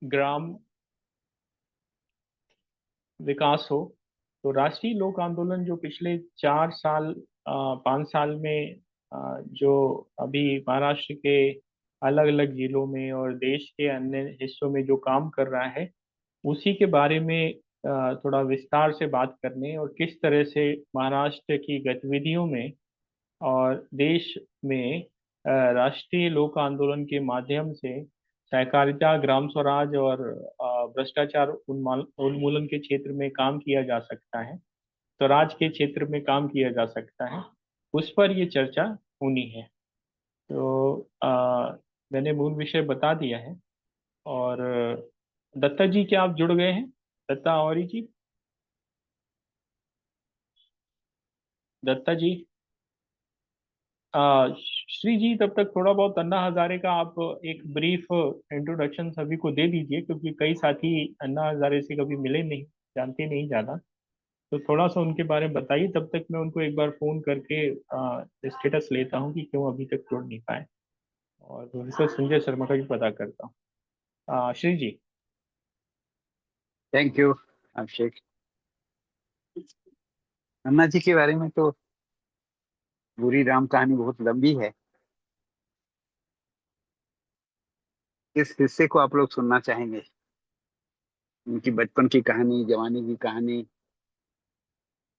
ग्राम विकास हो। तो राष्ट्रीय लोक आंदोलन जो पिछले 4 साल 5 साल में जो अभी महाराष्ट्र के अलग अलग जिलों में और देश के अन्य हिस्सों में जो काम कर रहा है, उसी के बारे में थोड़ा विस्तार से बात करने और किस तरह से महाराष्ट्र की गतिविधियों में और देश में राष्ट्रीय लोक आंदोलन के माध्यम से सहकारिता, ग्राम स्वराज और भ्रष्टाचार उन्मूलन के क्षेत्र में काम किया जा सकता है, स्वराज के क्षेत्र में काम किया जा सकता है, उस पर ये चर्चा होनी है। तो मैंने मूल विषय बता दिया है। और दत्ता जी, क्या आप जुड़ गए हैं? दत्ता औरी जी, दत्ता जी। श्री जी, तब तक थोड़ा बहुत अन्ना हजारे का आप एक ब्रीफ इंट्रोडक्शन सभी को दे दीजिए, क्योंकि कई साथी अन्ना हजारे से कभी मिले नहीं, जानते नहीं ज़्यादा। तो थोड़ा सा उनके बारे में बताइए, तब तक मैं उनको एक बार फोन करके स्टेटस लेता हूँ कि क्यों अभी तक जुड़ नहीं पाए, और प्रोफेसर संजय शर्मा का भी पता करता हूँ। श्री जी। थैंक यू अभिषेक। अन्ना जी के बारे में तो पूरी राम कहानी बहुत लंबी है। किस हिस्से को आप लोग सुनना चाहेंगे? उनकी बचपन की कहानी, जवानी की कहानी,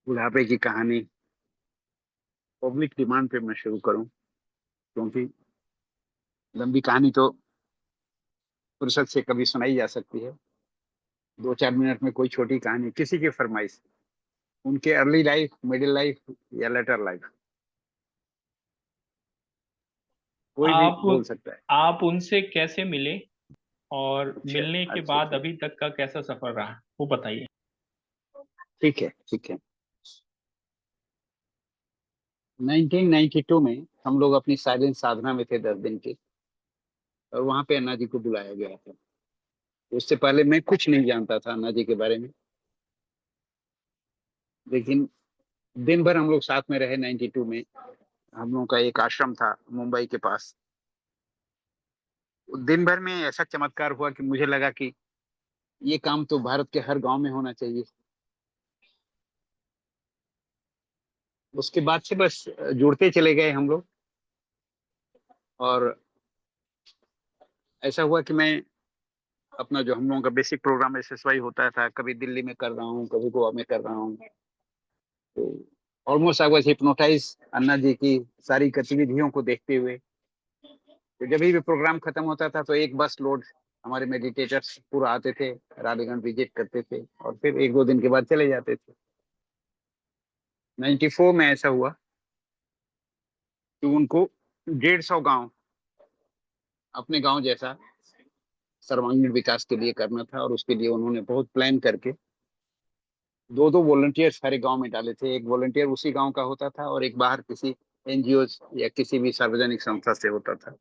बुढ़ापे की कहानी? पब्लिक डिमांड पे मैं शुरू करूं, क्योंकि लंबी कहानी तो फुर्सत से कभी सुनाई जा सकती है। 2-4 मिनट में कोई छोटी कहानी, किसी की फरमाइश, उनके अर्ली लाइफ, मिडिल लाइफ या लेटर लाइफ, कोई भी आप बोल सकता है। आप उनसे कैसे मिले, और अच्छा मिलने के अच्छा बाद अच्छा। अभी तक का कैसा सफर रहा, वो बताइए। ठीक है ठीक है। 1992 में हम लोग अपनी साइलेंस साधना में थे 10 दिन के, और वहां पे अन्ना जी को बुलाया गया था। उससे पहले मैं कुछ नहीं जानता था अन्ना जी के बारे में, लेकिन दिन भर हम लोग साथ में रहे 92 में। हम लोगों का एक आश्रम था मुंबई के पास। दिन भर में ऐसा चमत्कार हुआ कि मुझे लगा कि ये काम तो भारत के हर गांव में होना चाहिए। उसके बाद से बस जुड़ते चले गए हम लोग। और ऐसा हुआ कि मैं अपना जो हम लोगों का बेसिक प्रोग्राम एसएसवाई होता था, कभी दिल्ली में कर रहा हूँ, कभी गोवा में कर रहा हूँ। तो ऑलमोस्ट आई वाज हिप्नोटाइज अन्ना जी की सारी गतिविधियों को देखते हुए। तो जब भी प्रोग्राम खत्म होता था तो एक बस लोड हमारे मेडिटेटर्स पूरा आते थे, रालीगंज विजिट करते थे, और फिर 1-2 दिन के बाद चले जाते थे। 94 में ऐसा हुआ कि उनको 150 गांव अपने गांव जैसा सर्वांगीण विकास के लिए करना था, और उसके लिए उन्होंने बहुत प्लान करके 2-2 वॉलंटियर सारे गांव में डाले थे। एक वॉलंटियर उसी गांव का होता था, और एक बाहर किसी एनजीओ या किसी भी सार्वजनिक संस्था से होता था।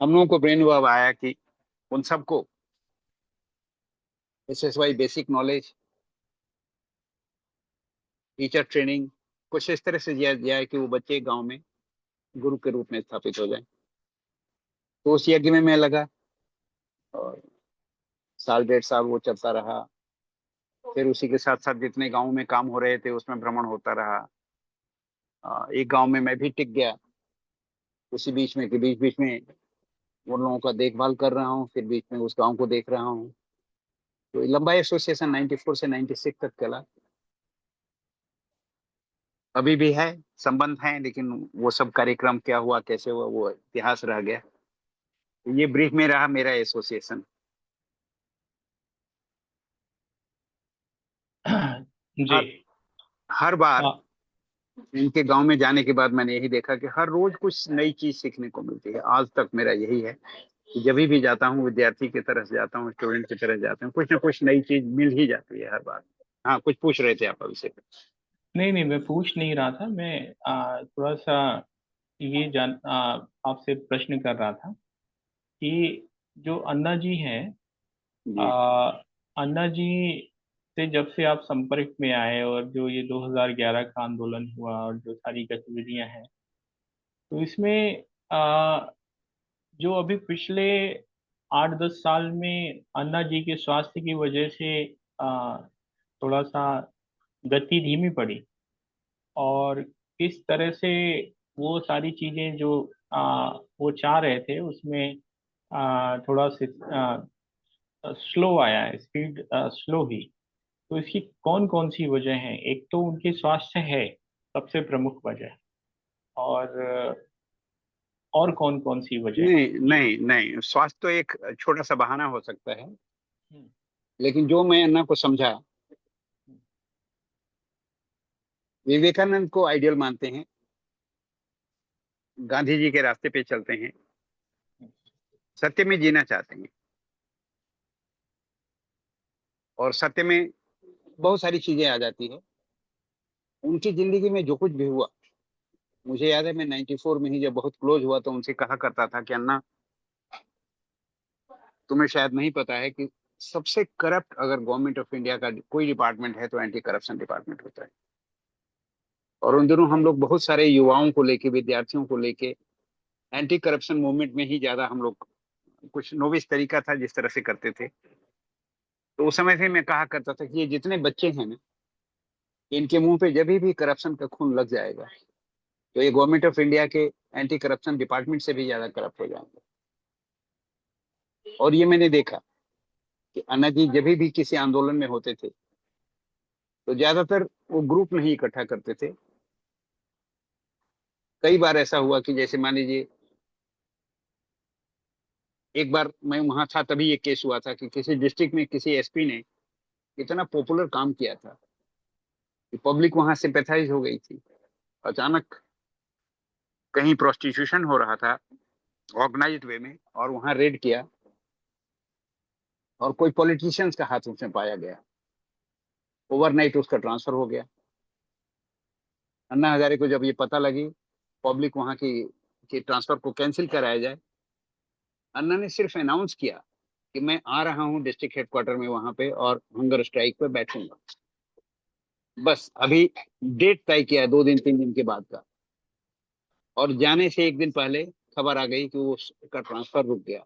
हम लोगों को ब्रेन हुआ आया कि उन सबको SSY basic knowledge, teacher training कुछ इस तरह से दिया जाए कि वो बच्चे गांव में गुरु के रूप में स्थापित हो जाए। तो उस यज्ञ में मैं लगा, और 1.5 साल वो चलता रहा। फिर उसी के साथ साथ जितने गांव में काम हो रहे थे उसमें भ्रमण होता रहा। एक गांव में मैं भी टिक गया उसी बीच में, कि बीच बीच में उन लोगों का देखभाल कर रहा हूँ, फिर बीच में उस गांव को देख रहा हूँ। तो ये लंबा एसोसिएशन 94 से 96 तक चला। अभी भी है, संबंध है, लेकिन वो सब कार्यक्रम क्या हुआ, कैसे हुआ, वो इतिहास रह गया। तो ये ब्रीफ में रहा मेरा एसोसिएशन। जी। हर हर बार आ, इनके गांव में जाने के बाद मैंने यही देखा कि हर रोज कुछ नई चीज सीखने को मिलती है। आज तक मेरा यही है कि जब भी जाता हूँ, विद्यार्थी की तरह से जाता हूँ, स्टूडेंट की तरह जाता हूँ, कुछ ना कुछ नई चीज मिल ही जाती है हर बार। हाँ, कुछ पूछ रहे थे आप अभिषेक? नहीं नहीं, मैं पूछ नहीं रहा था। मैं थोड़ा सा ये आपसे प्रश्न कर रहा था कि जो अन्ना जी हैं, जी आ, अन्ना जी से जब से आप संपर्क में आए, और जो ये 2011 का आंदोलन हुआ और जो सारी गतिविधियां हैं, तो इसमें जो अभी पिछले 8-10 साल में अन्ना जी के स्वास्थ्य की वजह से थोड़ा सा गति धीमी पड़ी, और किस तरह से वो सारी चीजें जो वो चाह रहे थे उसमें थोड़ा स्लो आया है, स्पीड स्लो ही। तो इसकी कौन कौन सी वजह है? एक तो उनके स्वास्थ्य है सबसे प्रमुख वजह, और कौन कौन सी वजह है? नहीं नहीं नहीं, स्वास्थ्य तो एक छोटा सा बहाना हो सकता है, हम्म, लेकिन जो मैं अन्ना को समझा, विवेकानंद को आइडियल मानते हैं, गांधी जी के रास्ते पे चलते हैं, सत्य में जीना चाहते हैं, और सत्य में बहुत सारी चीजें आ जाती है। उनकी जिंदगी में जो कुछ भी हुआ, मुझे याद है मैं 94 में ही जब बहुत क्लोज हुआ तो उनसे कहा करता था कि अन्ना, तुम्हें शायद नहीं पता है कि सबसे करप्ट अगर गवर्नमेंट ऑफ इंडिया का कोई डिपार्टमेंट है तो एंटी करप्शन डिपार्टमेंट होता है। और उन दिनों हम लोग बहुत सारे युवाओं को लेके, विद्यार्थियों को लेके एंटी करप्शन मूवमेंट में ही ज्यादा हम लोग, कुछ नोविस तरीका था जिस तरह से करते थे। तो उस समय से मैं कहा करता था कि ये जितने बच्चे हैं ना, इनके मुंह पे जब भी करप्शन का खून लग जाएगा तो ये गवर्नमेंट ऑफ इंडिया के एंटी करप्शन डिपार्टमेंट से भी ज्यादा करप्ट हो जाएंगे। और ये मैंने देखा कि अन्ना जी जब भी किसी आंदोलन में होते थे तो ज्यादातर वो ग्रुप नहीं इकट्ठा करते थे। कई बार ऐसा हुआ कि जैसे मान लीजिए, एक बार मैं वहां था तभी ये केस हुआ था कि किसी डिस्ट्रिक्ट में किसी एसपी ने इतना पॉपुलर काम किया था कि पब्लिक वहां सिंपैथाइज हो गई थी। अचानक कहीं प्रोस्टिट्यूशन हो रहा था ऑर्गेनाइज्ड वे में, और वहां रेड किया, और कोई पॉलिटिशियंस का हाथ उसमें पाया गया। ओवरनाइट उसका ट्रांसफर हो गया। अन्ना हजारे को जब ये पता लगी, पब्लिक वहां की कि ट्रांसफर को कैंसिल कराया जाए, अन्ना ने सिर्फ अनाउंस किया कि मैं आ रहा हूं डिस्ट्रिक्ट हेडक्वार्टर में वहां पे और हंगर स्ट्राइक पे बैठूंगा। बस अभी डेट तय किया है 2 दिन 3 दिन के बाद का, और जाने से एक दिन पहले खबर आ गई कि वो उसका ट्रांसफर रुक गया।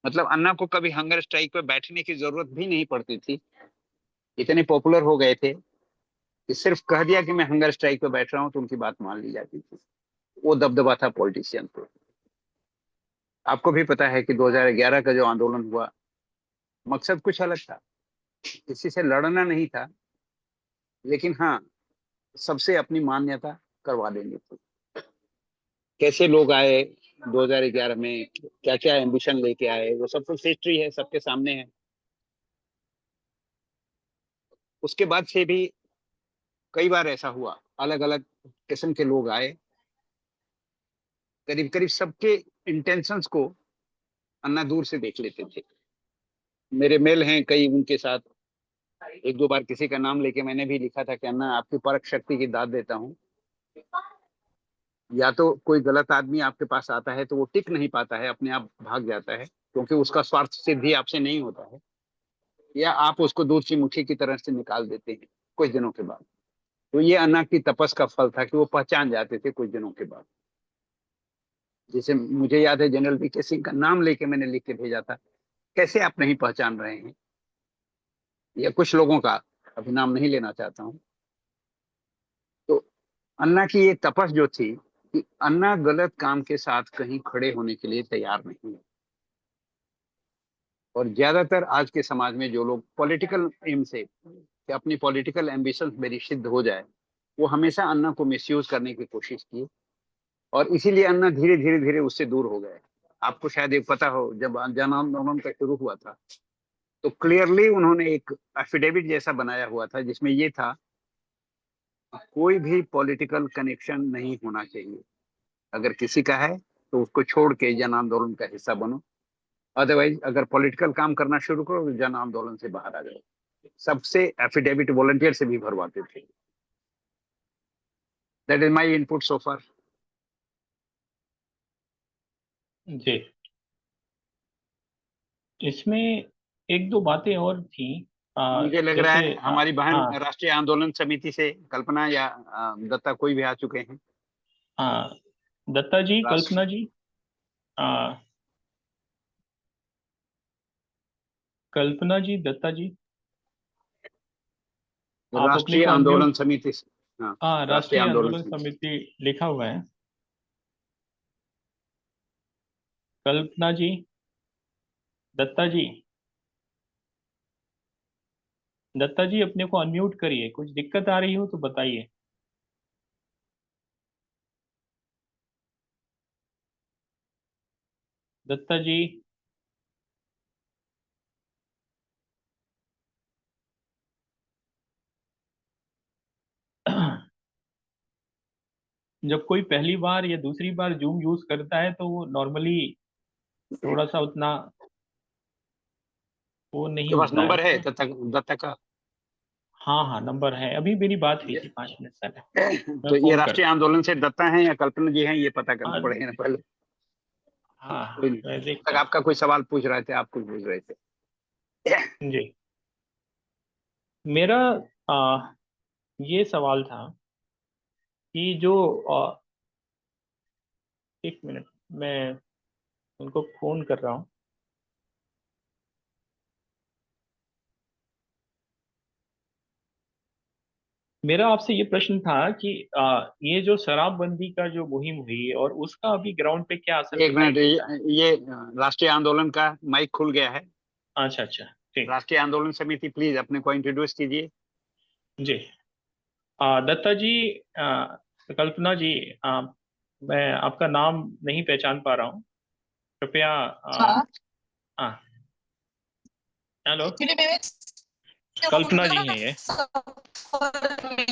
मतलब अन्ना को कभी हंगर स्ट्राइक पे बैठने की जरूरत भी नहीं पड़ती थी, इतने पॉपुलर हो गए थे कि सिर्फ कह दिया कि मैं हंगर स्ट्राइक पे बैठ रहा हूँ तो उनकी बात मान ली जाती थी। वो दबदबा था पॉलिटिशियन पे। आपको भी पता है कि 2011 का जो आंदोलन हुआ, मकसद कुछ अलग था, किसी से लड़ना नहीं था, लेकिन हाँ, सबसे अपनी मान्यता करवा देंगे थे। कैसे लोग आए 2011 में, क्या क्या एम्बिशन लेके आए, वो सब कुछ हिस्ट्री है, सबके सामने है। उसके बाद से भी कई बार ऐसा हुआ, अलग अलग किस्म के लोग आए, करीब करीब सबके इंटेंशंस को अन्ना दूर से देख लेते थे। मेरे मेल हैं कई उनके साथ। एक दो बार किसी का नाम लेके मैंने भी लिखा था कि अन्ना, आपकी परख शक्ति की दाद देता हूँ, या तो कोई गलत आदमी आपके पास आता है तो वो टिक नहीं पाता है, अपने आप भाग जाता है क्योंकि उसका स्वार्थ सिद्धि आपसे नहीं होता है, या आप उसको दूध की मुट्ठी की तरह से निकाल देते हैं कुछ दिनों के बाद। तो ये अन्ना की तपस का फल था कि वो पहचान जाते थे कुछ दिनों के बाद। जैसे मुझे याद है जनरल वीके सिंह का नाम लेके मैंने लिख के भेजा था, कैसे आप नहीं पहचान रहे हैं, या कुछ लोगों का, अभी नाम नहीं लेना चाहता हूँ। तो अन्ना की ये तपस जो थी कि अन्ना गलत काम के साथ कहीं खड़े होने के लिए तैयार नहीं है। और ज्यादातर आज के समाज में जो लोग पॉलिटिकल एम से, कि अपनी पॉलिटिकल एम्बिशन मेरी सिद्ध हो जाए, वो हमेशा अन्ना को मिसयूज करने की कोशिश की, और इसीलिए अन्ना धीरे धीरे धीरे उससे दूर हो गए। आपको शायद ये पता हो, जब जन आंदोलन का शुरू हुआ था तो क्लियरली उन्होंने एक एफिडेविट जैसा बनाया हुआ था जिसमें ये था, कोई भी पॉलिटिकल कनेक्शन नहीं होना चाहिए, अगर किसी का है तो उसको छोड़ के जन आंदोलन का हिस्सा बनो, अदरवाइज अगर पॉलिटिकल काम करना शुरू करो तो जन आंदोलन से बाहर आ जाओ। सबसे एफिडेविट वॉलंटियर से भी भरवाते थे। That is my input so फार। जी, इसमें एक दो बातें और थी। मुझे लग रहा जैसे है हमारी बहन हाँ, राष्ट्रीय आंदोलन समिति से कल्पना या दत्ता कोई भी आ चुके हैं। हाँ, दत्ता जी, राष्ट्र कल्पना जी। आ, कल्पना जी, दत्ता जी, आप अपने राष्ट्रीय को आंदोलन अनम्यूट। समिति से। हाँ, हाँ, राष्ट्रीय राष्ट्रीय आंदोलन आंदोलन समिति। समिति लिखा हुआ है। कल्पना जी, दत्ता जी, दत्ता जी अपने को अनम्यूट करिए, कुछ दिक्कत आ रही हो तो बताइए। दत्ता जी। जब कोई पहली बार या दूसरी बार जूम यूज करता है तो वो नॉर्मली थोड़ा सा उतना वो नहीं के पास होता है नंबर है तो। दत्ता दत्ता का? हाँ हाँ, नंबर है, अभी मेरी बात हुई ये, थी 5 मिनट पहले। मैं तो ये फोन राष्ट्रीय करता आंदोलन से दत्ता है या कल्पना जी हैं, ये पता हूँ। करना हाँ पड़ेगा ना पहले। हाँ कोई हाँ, नहीं, मैं तब तक देखता हूँ। आपका कोई सवाल पूछ रहे थे, आप कुछ पूछ रहे थे। जी, मेरा आ, ये सवाल था कि जो एक मिनट, मैं उनको फोन कर रहा हूँ। मेरा आपसे ये प्रश्न था कि ये जो शराबबंदी का जो मुहिम हुई और उसका अभी ग्राउंड पे क्या असर एक दिखाई मिनट, देता है? ये राष्ट्रीय आंदोलन का माइक खुल गया है। अच्छा अच्छा, ठीक। राष्ट्रीय आंदोलन समिति, प्लीज अपने को इंट्रोड्यूस कीजिए। जी, दत्ता जी, कल्पना जी, मैं आपका नाम नहीं पहचान पा रहा हूँ, कृपया। हाँ, हाँ, हेलो। एक्चुअली मैं कल्पना जी हैं ये। सफर में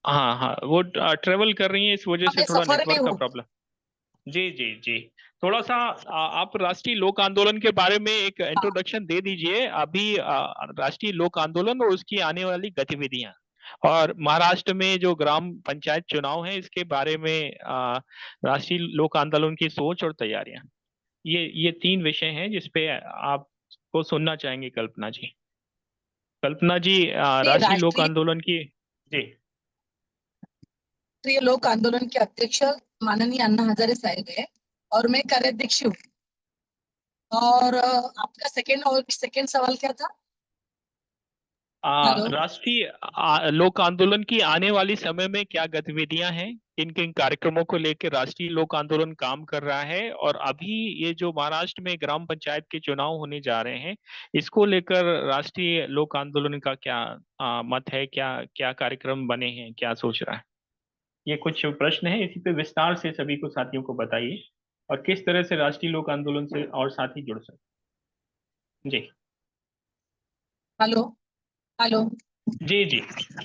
हाँ हाँ, वो ट्रेवल कर रही हैं, इस वजह से मैं थोड़ा सफर में नेटवर्क का हूँ। प्रॉब्लम। जी जी जी। थोड़ा सा आप राष्ट्रीय लोक आंदोलन के बारे में एक हाँ, इंट्रोडक्शन दे दीजिए अभी, राष्ट्रीय लोक आंदोलन और उसकी आने वाली गतिविधियां, और महाराष्ट्र में जो ग्राम पंचायत चुनाव है इसके बारे में राष्ट्रीय लोक आंदोलन की सोच और तैयारियां। ये 3 विषय हैं जिसपे आपको सुनना चाहेंगे कल्पना जी। कल्पना जी, मैं राष्ट्रीय लोक राष्ट्रीय आंदोलन की। जी। लोक आंदोलन के अध्यक्ष माननीय अन्ना हजारे साहब है और मैं कार्याध्यक्ष हूँ। और आपका सेकंड सवाल क्या था? हेलो। राष्ट्रीय लोक आंदोलन की आने वाली समय में क्या गतिविधियां हैं, किन किन कार्यक्रमों को लेकर राष्ट्रीय लोक आंदोलन काम कर रहा है, और अभी ये जो महाराष्ट्र में ग्राम पंचायत के चुनाव होने जा रहे हैं इसको लेकर राष्ट्रीय लोक आंदोलन का क्या मत है, क्या क्या कार्यक्रम बने हैं, क्या सोच रहा है? ये कुछ प्रश्न है, इसी पे विस्तार से सभी को, साथियों को बताइए, और किस तरह से राष्ट्रीय लोक आंदोलन से और साथी जुड़ सकते हैं। जी। हेलो। हेलो। जी जी,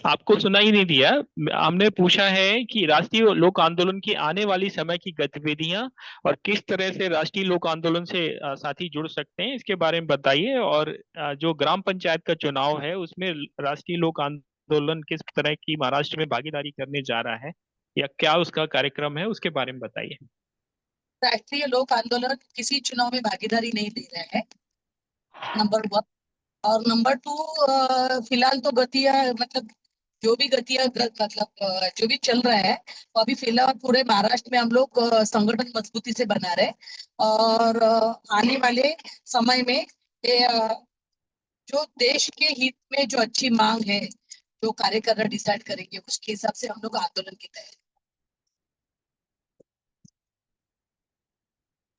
आपको सुना ही नहीं दिया। हमने पूछा है कि राष्ट्रीय लोक आंदोलन की आने वाली समय की गतिविधियां और किस तरह से राष्ट्रीय लोक आंदोलन से साथी जुड़ सकते हैं, इसके बारे में बताइए, और जो ग्राम पंचायत का चुनाव है उसमें राष्ट्रीय लोक आंदोलन किस तरह की महाराष्ट्र में भागीदारी करने जा रहा है, या क्या उसका कार्यक्रम है, उसके बारे में बताइए। राष्ट्रीय लोक आंदोलन किसी चुनाव में भागीदारी नहीं दे रहा है, नंबर 1। और नंबर 2, फिलहाल तो गतियां मतलब जो भी गतियां जो भी चल रहा है वो अभी फिलहाल पूरे महाराष्ट्र में हम लोग संगठन मजबूती से बना रहे हैं। और आने वाले समय में ये जो देश के हित में जो अच्छी मांग है, जो कार्यकर्ता डिसाइड करेंगे उसके हिसाब से हम लोग आंदोलन की तैयारी।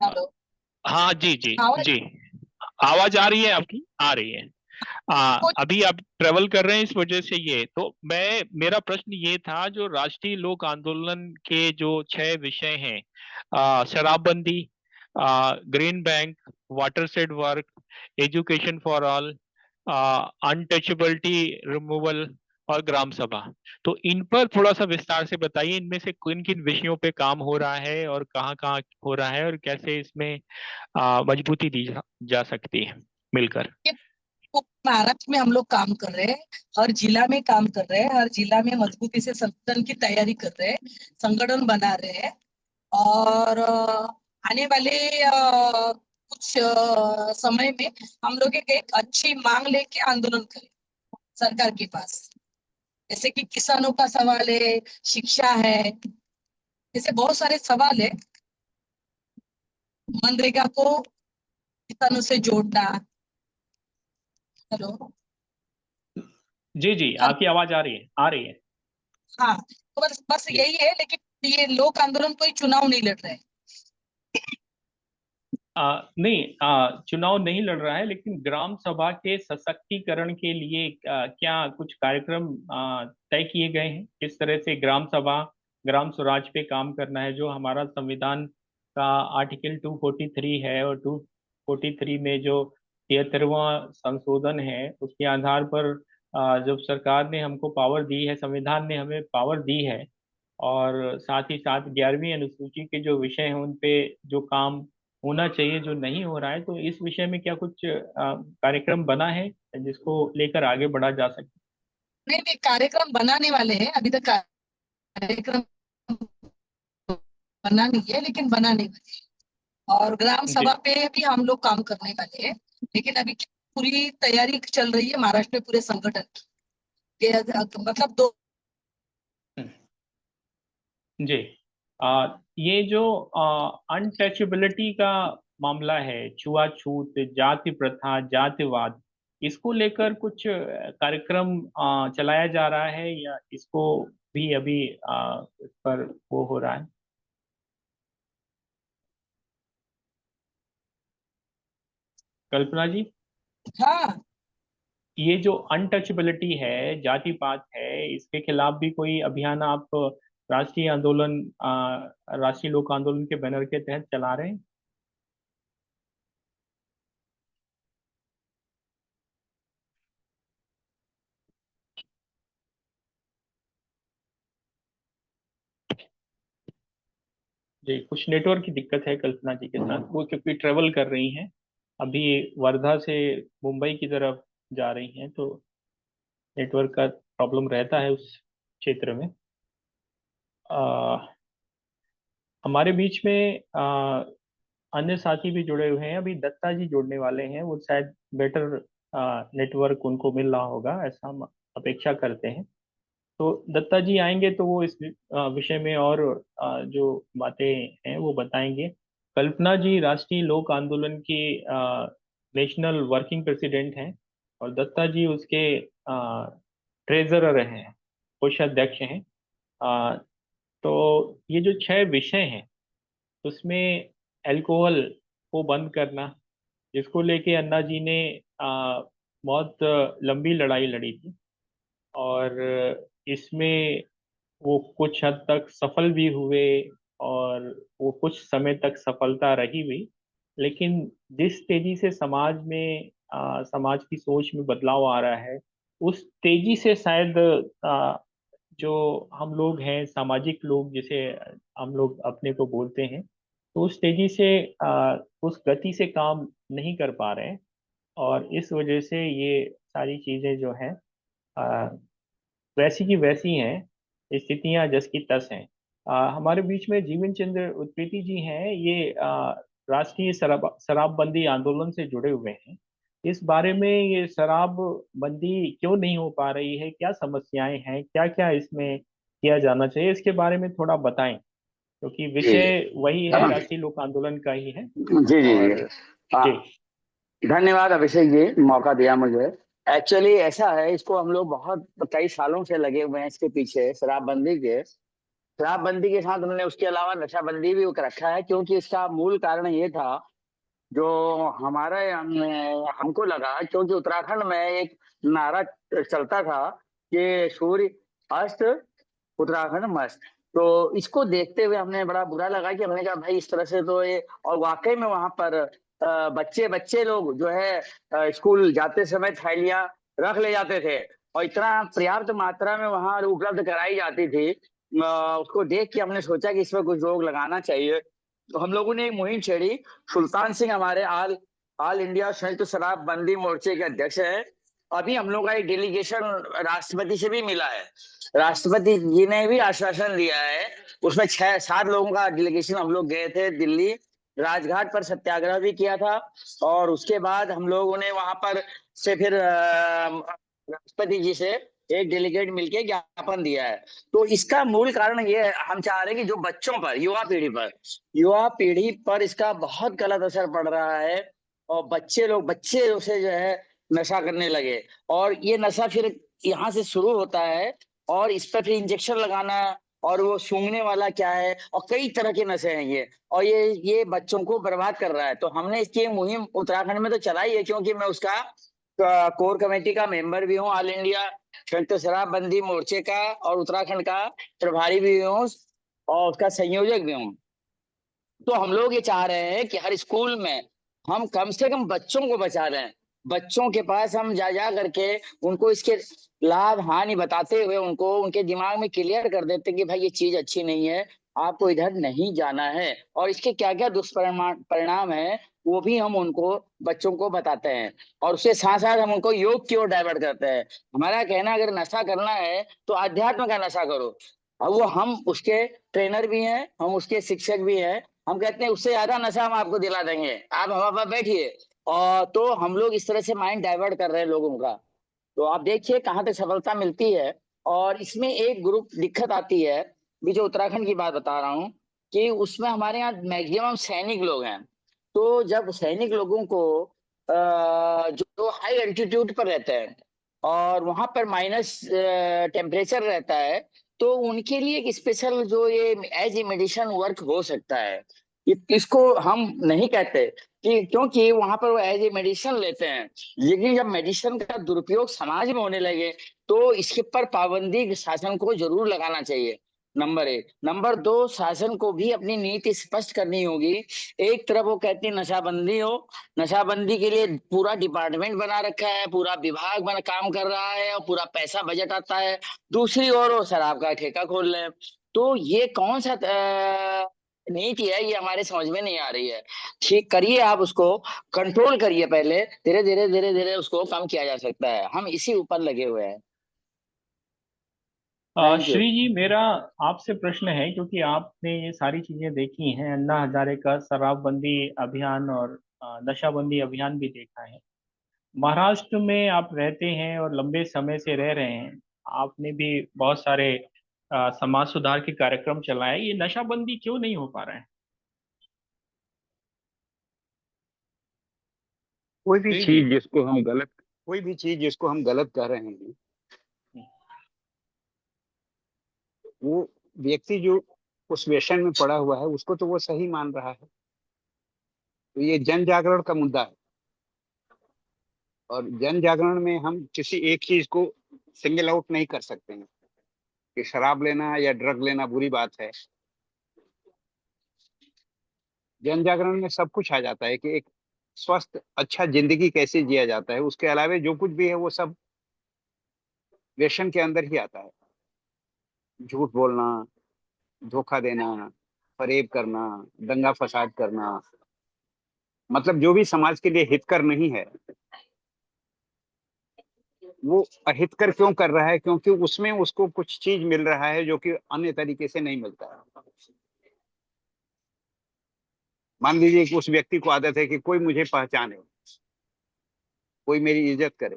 हेलो। हाँ जी जी आवाज जी, आवाज आ रही है आपकी, आ रही है। अभी आप ट्रेवल कर रहे हैं इस वजह से, ये तो मैं, मेरा प्रश्न ये था, जो राष्ट्रीय लोक आंदोलन के जो 6 विषय हैं, शराबबंदी, green bank, water shade work, education for all, untouchability removal, और ग्राम सभा, तो इन पर थोड़ा सा विस्तार से बताइए, इनमें से किन किन विषयों पे काम हो रहा है और कहाँ कहाँ हो रहा है, और कैसे इसमें मजबूती दी जा सकती है मिलकर। ये महाराष्ट्र में हम लोग काम कर रहे हैं, हर जिला में काम कर रहे हैं, हर जिला में मजबूती से संगठन की तैयारी कर रहे हैं, संगठन बना रहे हैं। और आने वाले कुछ समय में हम लोग एक अच्छी मांग लेके आंदोलन करें सरकार के पास। जैसे कि किसानों का सवाल है, शिक्षा है, जैसे बहुत सारे सवाल है। मनरेगा को किसानों से जोड़ना, हेलो। जी जी, आपकी आवाज आ रही है, आ रही है। हाँ, तो बस बस जी। यही है, लेकिन ये लोक आंदोलन कोई चुनाव नहीं लड़ रहे हैं। नहीं, चुनाव नहीं लड़ रहा है, लेकिन ग्राम सभा के सशक्तिकरण के लिए क्या कुछ कार्यक्रम तय किए गए हैं? किस तरह से ग्राम सभा, ग्राम स्वराज पे काम करना है, जो हमारा संविधान का आर्टिकल 243 है, और 243 में जो 73वां संशोधन है, उसके आधार पर जब सरकार ने हमको पावर दी है, संविधान ने हमें पावर दी है, और साथ ही साथ 11वीं अनुसूची के जो विषय हैं उन पे जो काम होना चाहिए, जो नहीं हो रहा है, तो इस विषय में क्या कुछ कार्यक्रम बना है जिसको लेकर आगे बढ़ा जा सके? नहीं नहीं, कार्यक्रम बनाने वाले हैं, अभी तक कार्यक्रम बना नहीं है, लेकिन बनाने वाले हैं। और ग्राम जी। सभा पे भी हम लोग काम करने वाले हैं, लेकिन अभी पूरी तैयारी चल रही है महाराष्ट्र में पूरे संगठन की। मतलब दो। जी। ये जो अनटचेबिलिटी का मामला है, छुआछूत, जाति प्रथा, जातिवाद, इसको लेकर कुछ कार्यक्रम चलाया जा रहा है, या इसको भी अभी इस पर वो हो रहा है? कल्पना जी, हाँ ये जो अनटचेबिलिटी है, जाति पात है, इसके खिलाफ भी कोई अभियान आप राष्ट्रीय आंदोलन, राष्ट्रीय लोक आंदोलन के बैनर के तहत चला रहे हैं? जी, कुछ नेटवर्क की दिक्कत है कल्पना जी के साथ, वो क्योंकि ट्रेवल कर रही हैं अभी, वर्धा से मुंबई की तरफ जा रही हैं, तो नेटवर्क का प्रॉब्लम रहता है उस क्षेत्र में। आ, हमारे बीच में अन्य साथी भी जुड़े हुए हैं, अभी दत्ता जी जुड़ने वाले हैं, वो शायद बेटर नेटवर्क उनको मिल रहा होगा, ऐसा हम अपेक्षा करते हैं। तो दत्ता जी आएंगे तो वो इस विषय में और जो बातें हैं वो बताएंगे। कल्पना जी राष्ट्रीय लोक आंदोलन की नेशनल वर्किंग प्रेसिडेंट हैं, और दत्ता जी उसके ट्रेजरर हैं, कोषाध्यक्ष हैं। अ, तो ये जो 6 विषय हैं, उसमें अल्कोहल को बंद करना, जिसको लेके अन्ना जी ने बहुत लंबी लड़ाई लड़ी थी, और इसमें वो कुछ हद तक सफल भी हुए, और वो कुछ समय तक सफलता रही भी, लेकिन जिस तेजी से समाज में समाज की सोच में बदलाव आ रहा है, उस तेजी से शायद जो हम लोग हैं, सामाजिक लोग जिसे हम लोग अपने को बोलते हैं, तो उस तेजी से उस गति से काम नहीं कर पा रहे हैं, और इस वजह से ये सारी चीजें जो हैं वैसी की वैसी हैं, स्थितियां जस की तस हैं। हमारे बीच में जीवन चंद्र उप्रेती जी हैं, ये राष्ट्रीय शराबबंदी आंदोलन से जुड़े हुए हैं। इस बारे में, ये शराबबंदी क्यों नहीं हो पा रही है, क्या समस्याएं हैं, क्या क्या इसमें किया जाना चाहिए, इसके बारे में थोड़ा बताएं, क्योंकि जी विषय वही है, राष्ट्रीय लोक आंदोलन का ही है। जी जी और जी। आ, जी धन्यवाद अभिषेक जी, मौका दिया मुझे। एक्चुअली ऐसा है, इसको हम लोग बहुत कई सालों से लगे हुए हैं इसके पीछे, शराबबंदी के साथ उन्होंने उसके अलावा नशाबंदी भी कर रखा है, क्योंकि इसका मूल कारण ये था, जो हमको लगा, क्योंकि उत्तराखंड में एक नारा चलता था कि सूर्य अस्त, उत्तराखंड मस्त। तो इसको देखते हुए हमने बड़ा बुरा लगा, कि हमने कहा भाई इस तरह से तो ये, और वाकई में वहां पर बच्चे बच्चे लोग जो है स्कूल जाते समय थैलियां रख ले जाते थे, और इतना पर्याप्त मात्रा में वहां उपलब्ध कराई जाती थी। उसको देख के हमने सोचा कि इसमें कुछ रोक लगाना चाहिए। तो हम लोगों ने एक मुहिम छेड़ी। सुल्तान सिंह हमारे ऑल ऑल इंडिया संयुक्त शराबबंदी मोर्चे के अध्यक्ष हैं। अभी हम लोग का एक डेलीगेशन राष्ट्रपति से भी मिला है, राष्ट्रपति जी ने भी आश्वासन दिया है। उसमें 6-7 लोगों का डेलीगेशन हम लोग गए थे दिल्ली, राजघाट पर सत्याग्रह भी किया था, और उसके बाद हम लोगों ने वहां पर से फिर राष्ट्रपति जी से एक डेलीगेट मिलके ज्ञापन दिया है। तो इसका मूल कारण ये है, हम चाह रहे हैं कि जो बच्चों पर, युवा पीढ़ी पर इसका बहुत गलत असर पड़ रहा है, और बच्चे से जो है नशा करने लगे। और ये नशा फिर यहाँ से शुरू होता है और इस पर फिर इंजेक्शन लगाना और वो सूंघने वाला क्या है, और कई तरह के नशे हैं ये, और ये बच्चों को बर्बाद कर रहा है। तो हमने इसकी मुहिम उत्तराखंड में तो चलाई है, क्योंकि मैं उसका कोर कमेटी का मेंबर भी हूँ, ऑल इंडिया संयुक्त शराबबंदी मोर्चे का, और उत्तराखंड का प्रभारी भी हूँ और उसका संयोजक भी हूँ। तो हम लोग ये चाह रहे हैं कि हर स्कूल में हम कम से कम बच्चों को बचा रहे हैं, बच्चों के पास हम जा जा करके उनको इसके लाभ हानि बताते हुए उनको उनके दिमाग में क्लियर कर देते हैं कि भाई ये चीज अच्छी नहीं है, आपको इधर नहीं जाना है, और इसके क्या क्या दुष्परिणाम परिणाम है वो भी हम उनको बच्चों को बताते हैं। और उसके साथ साथ हम उनको योग की ओर डाइवर्ट करते हैं। हमारा कहना अगर नशा करना है तो अध्यात्म का नशा करो, और वो हम उसके ट्रेनर भी हैं, हम उसके शिक्षक भी हैं। हम कहते हैं उससे ज्यादा नशा हम आपको दिला देंगे, आप हमारे पास बैठिए। और तो हम लोग इस तरह से माइंड डाइवर्ट कर रहे हैं लोगों का। तो आप देखिए कहाँ तक सफलता मिलती है। और इसमें एक ग्रुप दिक्कत आती है, भी जो उत्तराखंड की बात बता रहा हूँ, कि उसमें हमारे यहाँ मैक्सिमम सैनिक लोग हैं। तो जब सैनिक लोगों को जो हाई एल्टीट्यूड पर रहते हैं और वहां पर माइनस टेम्परेचर रहता है, तो उनके लिए एक स्पेशल जो ये एज ए मेडिसिन वर्क हो सकता है। इसको हम नहीं कहते कि, क्योंकि वहां पर वो एज ए मेडिसिन लेते हैं, लेकिन जब मेडिसिन का दुरुपयोग समाज में होने लगे तो इसके पर पाबंदी शासन को जरूर लगाना चाहिए, नंबर एक। नंबर दो, शासन को भी अपनी नीति स्पष्ट करनी होगी। एक तरफ वो कहती है नशाबंदी हो, नशाबंदी के लिए पूरा डिपार्टमेंट बना रखा है, पूरा विभाग बना काम कर रहा है और पूरा पैसा बजट आता है, दूसरी ओर वो शराब का ठेका खोल रहे हैं। तो ये कौन सा नीति है, ये हमारे समझ में नहीं आ रही है। ठीक करिए, आप उसको कंट्रोल करिए, पहले धीरे धीरे उसको कम किया जा सकता है। हम इसी ऊपर लगे हुए हैं। Thank you. श्री जी, मेरा आपसे प्रश्न है, क्योंकि आपने ये सारी चीजें देखी हैं, अन्ना हजारे का शराबबंदी अभियान और नशाबंदी अभियान भी देखा है। महाराष्ट्र में आप रहते हैं और लंबे समय से रह रहे हैं, आपने भी बहुत सारे समाज सुधार के कार्यक्रम चलाए, ये नशाबंदी क्यों नहीं हो पा रहा है? कोई भी जी जी। चीज जिसको हम गलत कोई भी चीज जिसको हम गलत कह रहे हैं, वो व्यक्ति जो उस व्यसन में पड़ा हुआ है उसको तो वो सही मान रहा है। तो ये जन जागरण का मुद्दा है, और जन जागरण में हम किसी एक चीज को सिंगल आउट नहीं कर सकते हैं कि शराब लेना या ड्रग लेना बुरी बात है। जन जागरण में सब कुछ आ जाता है कि एक स्वस्थ अच्छा जिंदगी कैसे जिया जाता है, उसके अलावा जो कुछ भी है वो सब व्यसन के अंदर ही आता है। झूठ बोलना, धोखा देना, फरेब करना, दंगा फसाद करना, मतलब जो भी समाज के लिए हितकर नहीं है, वो अहितकर क्यों कर रहा है? क्योंकि उसमें उसको कुछ चीज मिल रहा है जो कि अन्य तरीके से नहीं मिलता है। मान लीजिए कि उस व्यक्ति को आदत है कि कोई मुझे पहचाने, कोई मेरी इज्जत करे।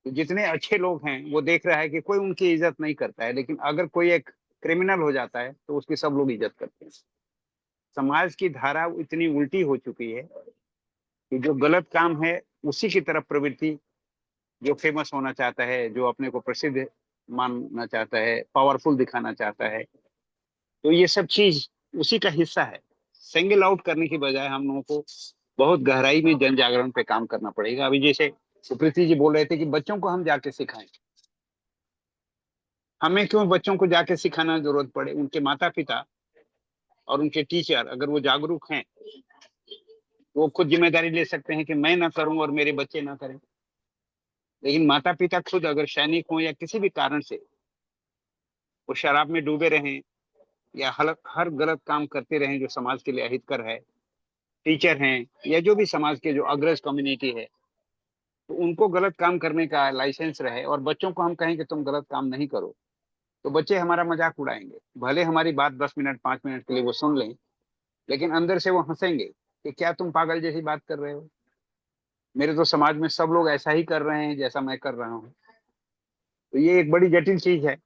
तो जितने अच्छे लोग हैं वो देख रहा है कि कोई उनकी इज्जत नहीं करता है, लेकिन अगर कोई एक क्रिमिनल हो जाता है तो उसकी सब लोग इज्जत करते हैं। समाज की धारा इतनी उल्टी हो चुकी है कि जो गलत काम है उसी की तरफ प्रवृत्ति, जो फेमस होना चाहता है, जो अपने को प्रसिद्ध मानना चाहता है, पावरफुल दिखाना चाहता है, तो ये सब चीज उसी का हिस्सा है। सिंगल आउट करने की बजाय हम लोगों को बहुत गहराई में जन जागरण पे काम करना पड़ेगा। अभी जैसे सुप्रीति जी बोल रहे थे कि बच्चों को हम जाके सिखाएं, हमें क्यों बच्चों को जाके सिखाना जरूरत पड़े? उनके माता पिता और उनके टीचर अगर वो जागरूक हैं, वो खुद जिम्मेदारी ले सकते हैं कि मैं ना करूं और मेरे बच्चे ना करें। लेकिन माता पिता खुद अगर सैनिक हो या किसी भी कारण से वो शराब में डूबे रहें या हर गलत काम करते रहें जो समाज के लिए अहितकर है, टीचर हैं या जो भी समाज के जो अग्रज कम्युनिटी है, तो उनको गलत काम करने का लाइसेंस रहे और बच्चों को हम कहें कि तुम गलत काम नहीं करो, तो बच्चे हमारा मजाक उड़ाएंगे। भले हमारी बात 10 मिनट 5 मिनट के लिए वो सुन लें, लेकिन अंदर से वो हंसेंगे कि क्या तुम पागल जैसी बात कर रहे हो, मेरे तो समाज में सब लोग ऐसा ही कर रहे हैं जैसा मैं कर रहा हूँ। तो ये एक बड़ी जटिल चीज है।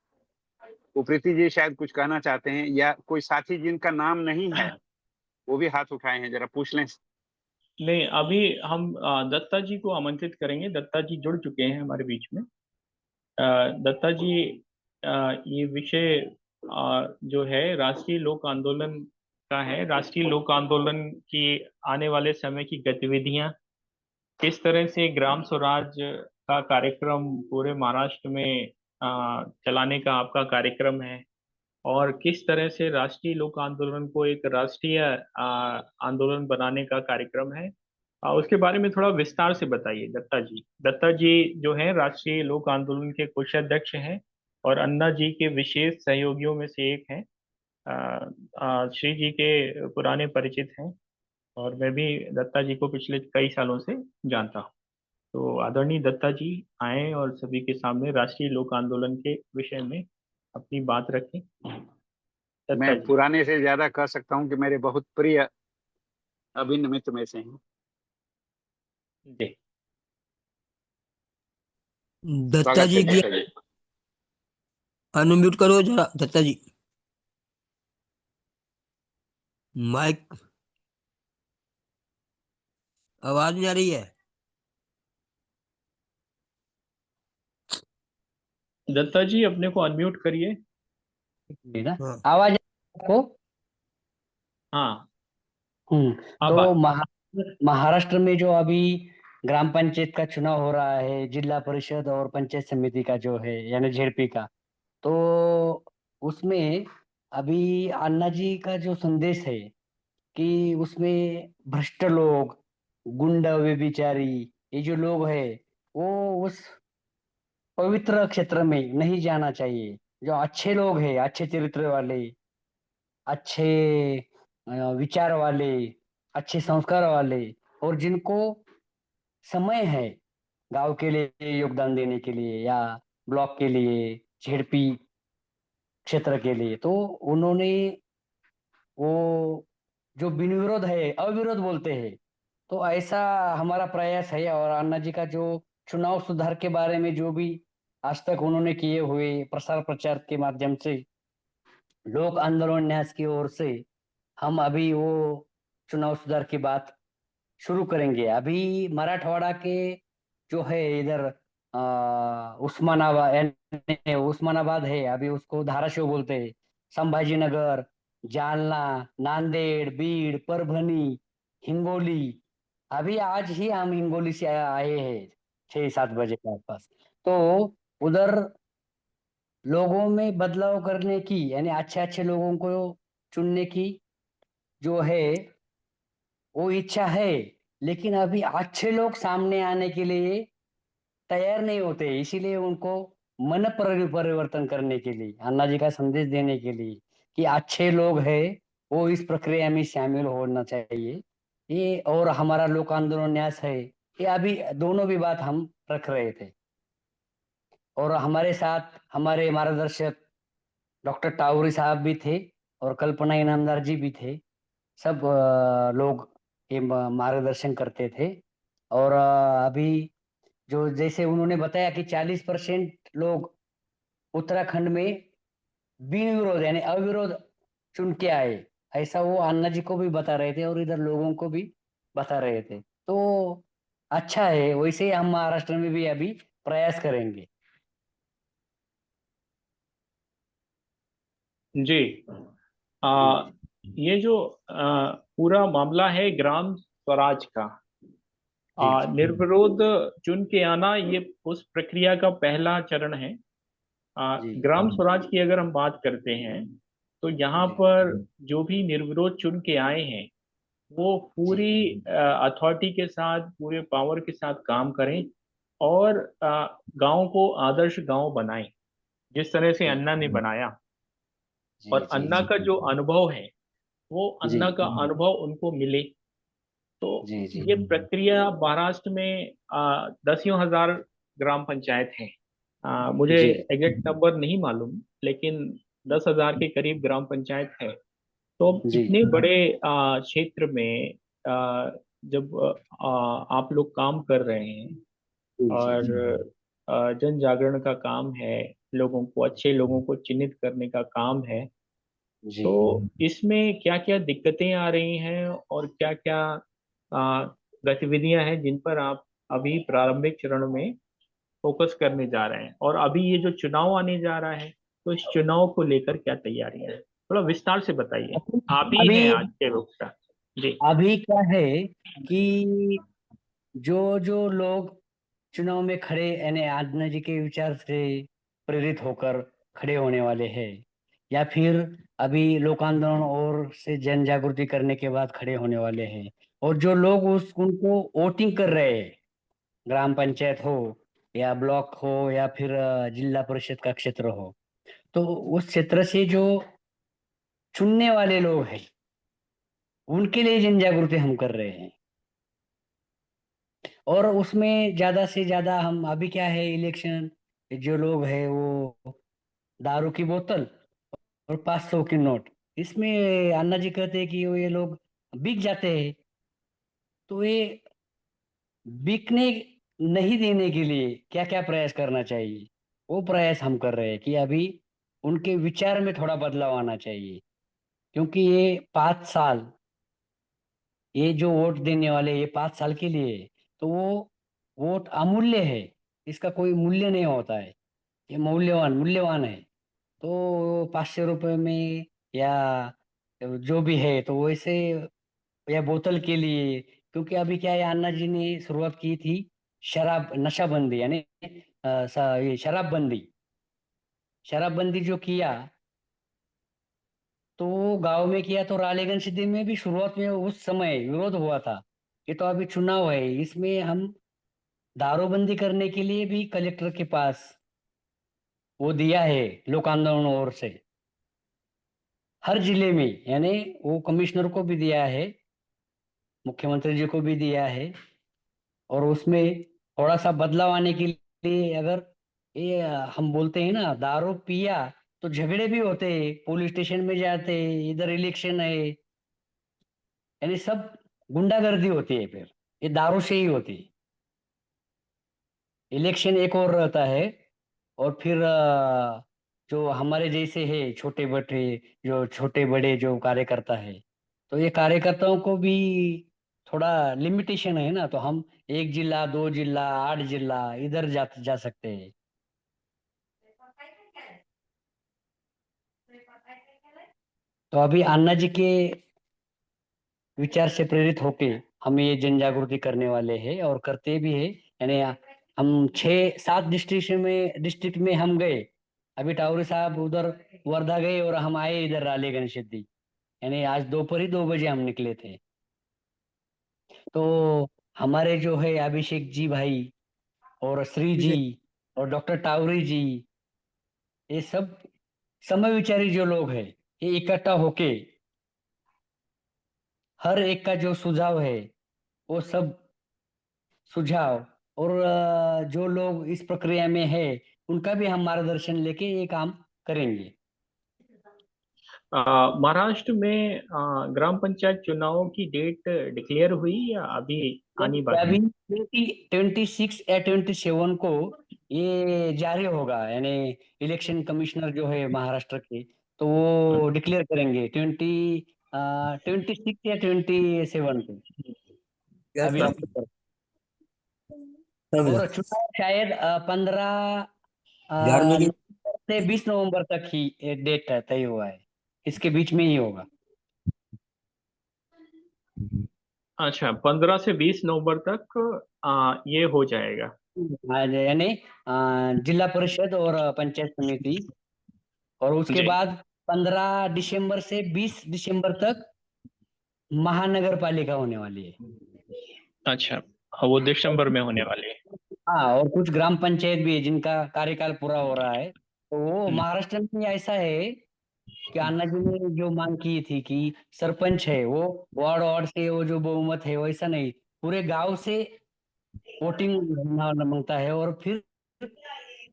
वो प्रीति जी शायद कुछ कहना चाहते हैं, या कोई साथी जिनका नाम नहीं है वो भी हाथ उठाए हैं, जरा पूछ लें। नहीं, अभी हम दत्ता जी को आमंत्रित करेंगे। दत्ता जी जुड़ चुके हैं हमारे बीच में। दत्ता जी, ये विषय जो है राष्ट्रीय लोक आंदोलन का है। राष्ट्रीय लोक आंदोलन की आने वाले समय की गतिविधियां, किस तरह से ग्राम स्वराज का कार्यक्रम पूरे महाराष्ट्र में चलाने का आपका कार्यक्रम है, और किस तरह से राष्ट्रीय लोक आंदोलन को एक राष्ट्रीय आंदोलन बनाने का कार्यक्रम है, उसके बारे में थोड़ा विस्तार से बताइए दत्ता जी। दत्ता जी जो है राष्ट्रीय लोक आंदोलन के कोषाध्यक्ष हैं और अन्ना जी के विशेष सहयोगियों में से एक हैं। श्री जी के पुराने परिचित हैं, और मैं भी दत्ता जी को पिछले कई सालों से जानता हूँ। तो आदरणीय दत्ता जी आए और सभी के सामने राष्ट्रीय लोक आंदोलन के विषय में अपनी बात रखें। दत्ता मैं जी। पुराने से ज्यादा कह सकता हूँ कि मेरे बहुत प्रिय अभिन्न मित्र में से हैं। जी। दत्ता स्वागत है जी की दत्ता जी। अनम्यूट करो जरा दत्ता जी, माइक, आवाज नहीं आ रही है। दत्ता जी अपने को अनम्यूट करिए। हाँ। आवाज आपको? हाँ, अब तो महाराष्ट्र में जो अभी ग्राम पंचायत का चुनाव हो रहा है, जिला परिषद और पंचायत समिति का जो है यानी जेडपी का, तो उसमें अभी अन्ना जी का जो संदेश है कि उसमें भ्रष्ट लोग, गुंडा व्यभिचारी, ये जो लोग है वो उस पवित्र क्षेत्र में नहीं जाना चाहिए। जो अच्छे लोग हैं, अच्छे चरित्र वाले, अच्छे विचार वाले, अच्छे संस्कार वाले, और जिनको समय है गांव के लिए योगदान देने के लिए या ब्लॉक के लिए, झेडपी क्षेत्र के लिए, तो उन्होंने वो जो बिन विरोध है अविरोध बोलते हैं। तो ऐसा हमारा प्रयास है। और अन्ना जी का जो चुनाव सुधार के बारे में जो भी आज तक उन्होंने किए हुए प्रसार प्रचार के माध्यम से लोक आंदोलन न्यास की ओर से हम अभी वो चुनाव सुधार की बात शुरू करेंगे। अभी मराठवाड़ा के जो है इधर उस्मानाबाद, यानी उस्मानाबाद है, अभी उसको धाराशिव बोलते हैं, संभाजीनगर, जालना, नांदेड़, बीड, परभनी, हिंगोली। अभी आज ही हम हिंगोली से आए हैं 6-7 बजे के आसपास। तो उधर लोगों में बदलाव करने की, यानी अच्छे अच्छे लोगों को चुनने की जो है वो इच्छा है, लेकिन अभी अच्छे लोग सामने आने के लिए तैयार नहीं होते। इसीलिए उनको परिवर्तन करने के लिए, अन्ना जी का संदेश देने के लिए कि अच्छे लोग हैं वो इस प्रक्रिया में शामिल होना चाहिए। ये और हमारा लोक आंदोलन न्यास है, ये अभी दोनों भी बात हम रख रहे थे। और हमारे साथ हमारे मार्गदर्शक डॉक्टर टावरी साहब भी थे और कल्पना इनामदार जी भी थे। सब लोग ये मार्गदर्शन करते थे। और अभी जो जैसे उन्होंने बताया कि 40% लोग उत्तराखंड में बिन विरोध यानी अविरोध चुन के आए, ऐसा वो अन्ना जी को भी बता रहे थे और इधर लोगों को भी बता रहे थे। तो अच्छा है, वैसे ही हम महाराष्ट्र में भी अभी प्रयास करेंगे। जी। ये जो पूरा मामला है ग्राम स्वराज का, जी जी निर्विरोध चुन के आना, ये उस प्रक्रिया का पहला चरण है। जी ग्राम स्वराज की अगर हम बात करते हैं, तो यहाँ जी पर जो भी निर्विरोध चुन के आए हैं वो जी पूरी अथॉरिटी के साथ, पूरे पावर के साथ काम करें, और गांव को आदर्श गांव बनाएं, जिस तरह से जी अन्ना ने बनाया। जी और जी अन्ना का जो अनुभव है, वो जी अन्ना का अनुभव उनको मिले। तो जी जी ये प्रक्रिया महाराष्ट्र में दसियों हजार ग्राम पंचायत हैं। मुझे जी एग्जैक्ट नंबर नहीं मालूम, लेकिन 10,000 के करीब ग्राम पंचायत है। तो अब जी इतने बड़े क्षेत्र में जब आप लोग काम कर रहे हैं, जी और जन जागरण का काम है, लोगों को, अच्छे लोगों को चिन्हित करने का काम है, जी तो इसमें क्या क्या दिक्कतें आ रही हैं और क्या क्या गतिविधियां हैं जिन पर आप अभी प्रारंभिक चरण में फोकस करने जा रहे हैं, और अभी ये जो चुनाव आने जा रहा है तो इस चुनाव को लेकर क्या तैयारियां हैं, थोड़ा विस्तार से बताइए। आप ही अभी हैं आज के वक्ता। जी। अभी क्या है कि जो जो लोग चुनाव में खड़े यानी आदित्य जी के विचार से प्रेरित होकर खड़े होने वाले हैं, या फिर अभी लोक आंदोलन और से जन जागृति करने के बाद खड़े होने वाले हैं, और जो लोग उस उनको वोटिंग कर रहे हैं, ग्राम पंचायत हो या ब्लॉक हो या फिर जिला परिषद का क्षेत्र हो, तो उस क्षेत्र से जो चुनने वाले लोग हैं उनके लिए जन जागृति हम कर रहे हैं। और उसमें ज्यादा से ज्यादा हम अभी क्या है, इलेक्शन जो लोग हैं वो दारू की बोतल और 500 की नोट, इसमें अन्ना जी कहते हैं कि ये लोग बिक जाते हैं। तो ये बिकने नहीं देने के लिए क्या क्या प्रयास करना चाहिए, वो प्रयास हम कर रहे हैं कि अभी उनके विचार में थोड़ा बदलाव आना चाहिए। क्योंकि ये 5 साल, ये जो वोट देने वाले ये 5 साल के लिए है, तो वो वोट अमूल्य है, इसका कोई मूल्य नहीं होता है, ये मूल्यवान मूल्यवान है। तो 500 रुपये में या जो भी है तो वैसे, या बोतल के लिए, क्योंकि अभी क्या है, अन्ना जी ने शुरुआत की थी शराब नशाबंदी, यानी ये शराबबंदी जो किया, तो वो गांव में किया, तो रालेगंज सिद्धि में भी शुरुआत में उस समय विरोध हुआ था। ये तो अभी चुनाव है, इसमें हम दारूबंदी करने के लिए भी कलेक्टर के पास वो दिया है लोक आंदोलन ओर से, हर जिले में, यानी वो कमिश्नर को भी दिया है, मुख्यमंत्री जी को भी दिया है। और उसमें थोड़ा सा बदलाव आने के लिए, अगर ये हम बोलते हैं ना, दारू पिया तो झगड़े भी होते हैं, पुलिस स्टेशन में जाते हैं, इधर इलेक्शन है, यानी सब गुंडागर्दी होती है, फिर ये दारू से ही होती है। इलेक्शन एक और रहता है, और फिर जो हमारे जैसे है छोटे बड़े, जो छोटे बड़े जो कार्यकर्ता है, तो ये कार्यकर्ताओं को भी थोड़ा लिमिटेशन है ना, तो हम 1 जिला 2 जिला 8 जिला इधर जा सकते हैं। तो अभी अन्ना जी के विचार से प्रेरित होके हम ये जन जागृति करने वाले हैं और करते भी है। यानी हम 6-7 डिस्ट्रिक्ट में हम गए, अभी टावरी साहब उधर वर्धा गए और हम आए इधर रालेगंज सिद्धि, यानी आज दोपहर ही 2 बजे हम निकले थे। तो हमारे जो है अभिषेक जी भाई और श्री जी और डॉक्टर टावरी जी, ये सब समय विचारी जो लोग हैं, ये इकट्ठा होके हर एक का जो सुझाव है वो सब सुझाव, और जो लोग इस प्रक्रिया में है उनका भी हम मार्गदर्शन लेके ये काम करेंगे। महाराष्ट्र में ग्राम पंचायत चुनाव की डेट डिक्लेयर हुई या अभी आनी बाकी अभी है? 26 या 27 को ये जारी होगा, यानी इलेक्शन कमिश्नर जो है महाराष्ट्र के, तो वो डिक्लेयर करेंगे 26 या 27 को, अभी सब नवंबर। सब और चुनाव शायद 15 में नवंबर से 20 नवंबर तक ही डेट तय हुआ है, इसके बीच में ही होगा। अच्छा, 15 से 20 नवंबर तक ये हो जाएगा। यानी जिला परिषद और पंचायत समिति, और उसके जी। बाद 15 दिसंबर से 20 दिसंबर तक महानगर पालिका होने वाली है। अच्छा, हाँ, वो दिसंबर में होने वाली है। हाँ, और कुछ ग्राम पंचायत भी है जिनका कार्यकाल पूरा हो रहा है। तो वो महाराष्ट्र में ऐसा है कि अन्ना जी ने जो मांग की थी कि सरपंच है वो वार्ड वार्ड से वो जो बहुमत है वैसा नहीं, पूरे गांव से वोटिंग मांगता है, और फिर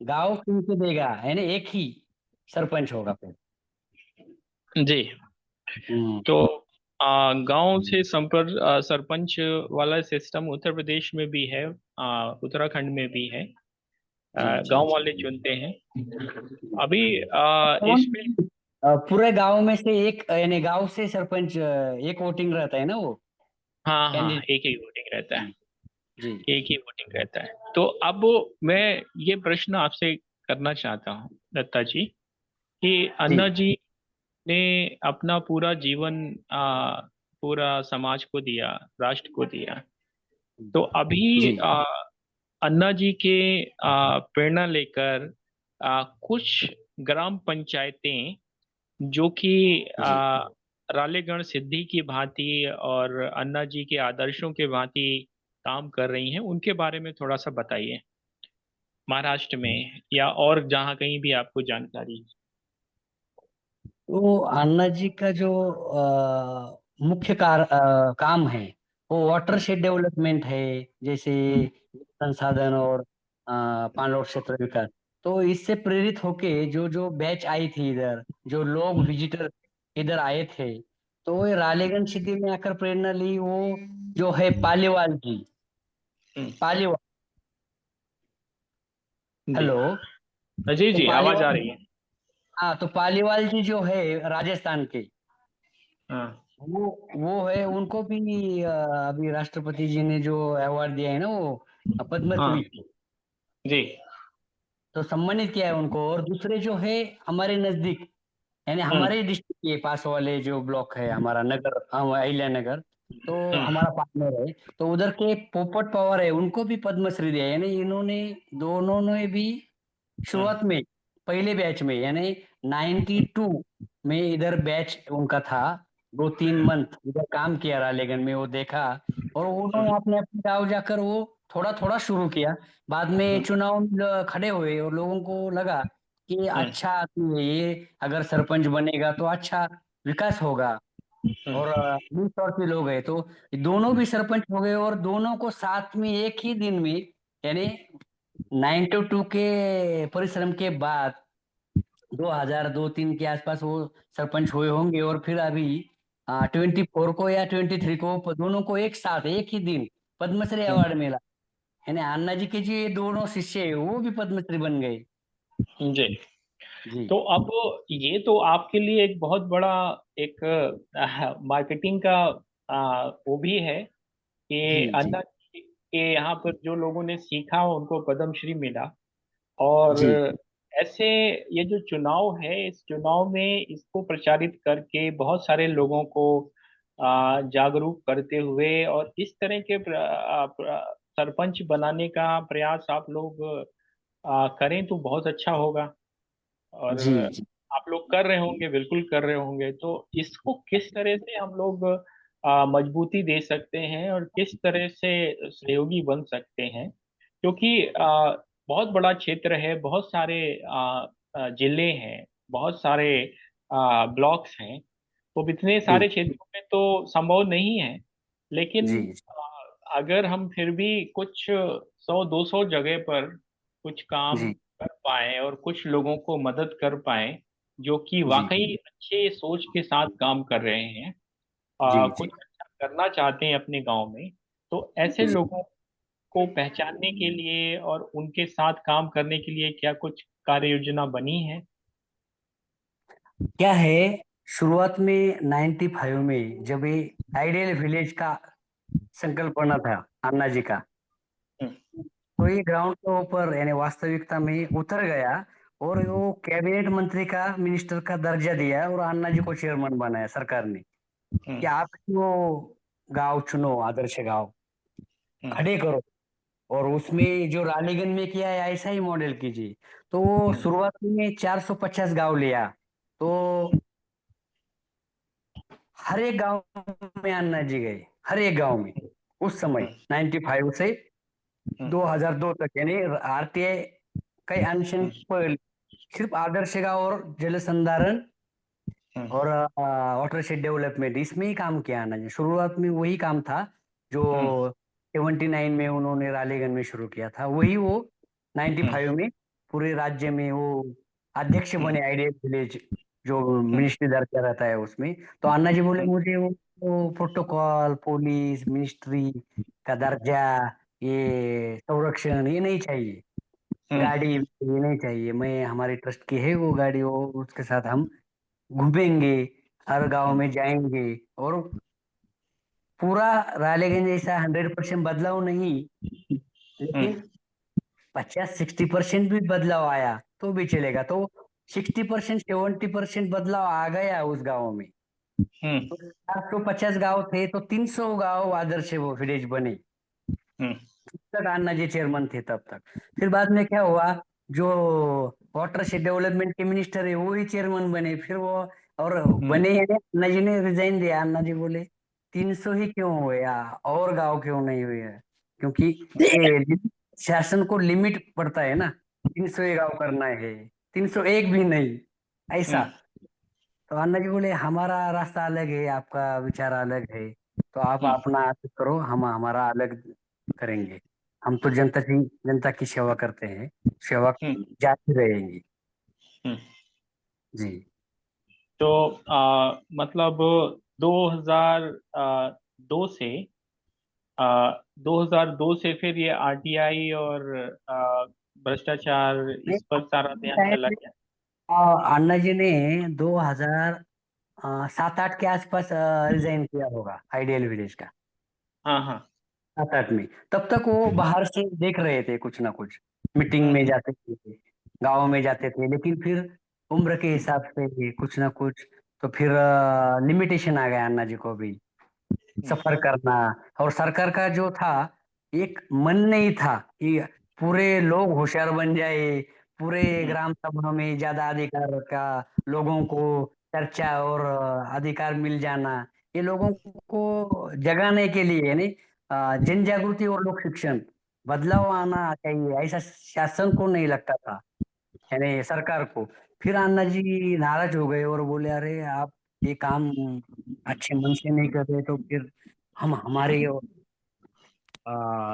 गांव किनको देगा, यानी एक ही सरपंच होगा फिर। जी। हम्म। तो गांव से संपर्क सरपंच वाला सिस्टम उत्तर प्रदेश में भी है, उत्तराखंड में भी है। जी जी गांव जी। वाले चुनते हैं अभी कौन इसमें। पूरे गांव में से एक, यानी गांव से सरपंच एक वोटिंग रहता है ना वो। हाँ हाँ, कैंडिडेट। एक ही वोटिंग रहता है। जी एक ही वोटिंग रहता है। तो अब मैं ये प्रश्न आपसे करना चाहता हूँ दत्ता जी, कि जी अन्ना जी ने अपना पूरा जीवन पूरा समाज को दिया, राष्ट्र को दिया। तो अभी जी अन्ना जी के प्रेरणा लेकर कुछ ग्राम पंचायतें जो कि जी। रालेगण सिद्धि की भांति और अन्ना जी के आदर्शों के भांति काम कर रही हैं, उनके बारे में थोड़ा सा बताइए, महाराष्ट्र में या और जहाँ कहीं भी आपको जानकारी। तो अन्ना जी का जो मुख्य काम है वो वाटर शेड डेवलपमेंट है, जैसे हम्म, संसाधन और पाणलोट क्षेत्र विकास। तो इससे प्रेरित होके जो जो बैच आई थी इधर, जो लोग विजिटर इधर आए थे, तो ये रालेगण सिटी में आकर प्रेरणा ली। वो जो है पालीवाल जी, हम्म, पालीवाल। जी हेलो। जी तो जी, आवाज आ पालीवाल, रही है। हाँ, तो पालीवाल जी जो है राजस्थान के, हाँ वो है। उनको भी अभी राष्ट्रपति जी ने जो अवार्ड दिया है ना, वो हाँ पद्मश्री, जी। तो सम्मानित किया है उनको। और दूसरे जो है हमारे नजदीक, यानी हम्म हमारे डिस्ट्रिक्ट के पास वाले जो ब्लॉक है हमारा नगर, अहिल्या नगर, तो हम्म हमारा पार्टनर है। तो उधर के पोपट पवार है, उनको भी पद्मश्री दिया है। यानी इन्होंने, दोनों ने भी हम्म शुरुआत में, पहले बैच में, यानी 92 में इधर बैच उनका था। 2-3 मंथ इधर काम किया रालेगन में, वो देखा। और हम्म उन्होंने अपने अपने गाँव जाकर वो थोड़ा थोड़ा शुरू किया। बाद में हम्म चुनाव में खड़े हुए और लोगों को लगा कि हम्म अच्छा आदमी है ये, अगर सरपंच बनेगा तो अच्छा विकास होगा। हम्म और 20 और भी लोग हैं, तो दोनों भी सरपंच हो गए। और दोनों को साथ में एक ही दिन में, यानी 92 के परिश्रम के बाद 2002-3 के आसपास वो सरपंच हुए होंगे। और फिर अभी 24 को या 23 को दोनों को एक साथ एक ही दिन पद्मश्री हम्म, अवार्ड मिला। यानी अन्ना जी के जो ये दोनों शिष्य है वो भी पद्मश्री बन गए। जी। जी तो अब ये तो आपके लिए एक बहुत बड़ा एक मार्केटिंग का वो भी है कि जी जी अन्ना जी के यहाँ पर जो लोगों ने सीखा उनको पद्मश्री मिला। और जी ऐसे ये जो चुनाव है, इस चुनाव में इसको प्रचारित करके बहुत सारे लोगों को जागरूक करते हुए और इस तरह के सरपंच बनाने का प्रयास आप लोग करें तो बहुत अच्छा होगा। और जी जी आप लोग कर रहे होंगे, बिल्कुल कर रहे होंगे। तो इसको किस तरह से हम लोग मजबूती दे सकते हैं और किस तरह से सहयोगी बन सकते हैं, क्योंकि बहुत बड़ा क्षेत्र है, बहुत सारे जिले हैं, बहुत सारे ब्लॉक्स हैं। तो इतने जी सारे क्षेत्रों में तो संभव नहीं है। लेकिन जी अगर हम फिर भी कुछ 100-200 जगह पर कुछ काम जी कर पाए और कुछ लोगों को मदद कर पाए जो कि जी वाकई अच्छे सोच के साथ काम कर रहे हैं, जी जी कुछ अच्छा करना चाहते हैं अपने गांव में, तो ऐसे जी। लोगों को पहचानने के लिए और उनके साथ काम करने के लिए क्या कुछ कार्य योजना बनी है? क्या है, शुरुआत में 95 में जब ये आइडियल विलेज का संकल्प बना था अन्ना जी का, हम्म तो ये ग्राउंड के ऊपर यानी वास्तविकता में उतर गया। और वो कैबिनेट मंत्री का, मिनिस्टर का दर्जा दिया और अन्ना जी को चेयरमैन बनाया सरकार ने, कि हम्म आप वो गांव चुनो, आदर्श गांव हम्म खड़े करो। और उसमें जो रानीगंज में किया है ऐसा ही मॉडल कीजिए। तो वो हम्म शुरुआत में 450 गांव लिया। तो हर एक गांव में अन्ना जी गए, हर एक गांव में, उस समय हम्म 95 से हम्म 2002 तक, यानी आरटीआई कई अनशन हम्म पर सिर्फ आदर्श गांव और जल संधारण हम्म और वाटरशेड डेवलपमेंट, इसमें ही काम किया अन्ना जी। शुरुआत में वही काम था जो हम्म 79 में उन्होंने रालेगन में शुरू किया था, वही वो हम्म 95 में पूरे राज्य में वो अध्यक्ष हम्म बने आइडियल विलेज, जो हम्म मिनिस्ट्री दर्जा रहता है उसमें। तो अन्ना जी बोले हम्म मुझे वो प्रोटोकॉल, पुलिस, मिनिस्ट्री का दर्जा, ये संरक्षण, ये नहीं चाहिए, हम्म गाड़ी ये नहीं चाहिए। मैं, हमारी ट्रस्ट की है वो गाड़ी, वो उसके साथ हम घूमेंगे, हर गांव हम्म में जाएंगे और पूरा रालेगंज जैसा 100% बदलाव नहीं, लेकिन 50-60% भी बदलाव आया तो भी चलेगा। तो 60% 70% बदलाव आ गया उस गांव में। तो 450 गांव थे तो 300 गांव आदर्श वो विलेज बने। तक अन्ना जी चेयरमैन थे तब तक। फिर बाद में क्या हुआ, जो वाटर से डेवलपमेंट के मिनिस्टर है वो ही चेयरमैन बने, फिर वो और बने हैं। अन्ना जी ने रिजाइन दिया। अन्ना जी बोले 300 ही क्यों हुए और गांव क्यों नहीं हुए हैं? क्योंकि ये शासन को लिमिट पड़ता है ना, 300 ही गांव करना है, 301 भी नहीं ऐसा। तो अन्ना जी बोले हमारा रास्ता अलग है, आपका विचार अलग है, तो आप अपना करो, हम हमारा अलग करेंगे। हम तो जनता की सेवा करते हैं, सेवा जारी रहेंगी। जी। तो मतलब 2002 से 2002 से फिर ये आरटीआई और भ्रष्टाचार नहीं, इस पर सारा ध्यान टाइम चला में, गया। अन्ना जी ने 2007-8 के आसपास रिजाइन किया होगा आइडियल विलेज का। हाँ हाँ। 7-8 में। तब तक वो बाहर से देख रहे थे कुछ ना कुछ, मीटिंग में जाते थे, गाँव में जाते थे, लेकिन फिर उम्र के हिसाब से कुछ ना कुछ, तो फिर लिमिटेशन आ गया अन्ना जी को भी सफर करना। और सरकार का जो था, एक मन नहीं था कि पूरे लोग होशियार बन जाए, पूरे ग्राम सभा में ज्यादा अधिकार का लोगों को चर्चा और अधिकार मिल जाना। ये लोगों को जगाने के लिए यानी जन जागृति और लोक शिक्षण, बदलाव आना चाहिए ऐसा शासन को नहीं लगता था, यानी सरकार को। फिर अन्ना जी नाराज हो गए और बोले अरे आप ये काम अच्छे मन से नहीं कर रहे, तो फिर हम हमारे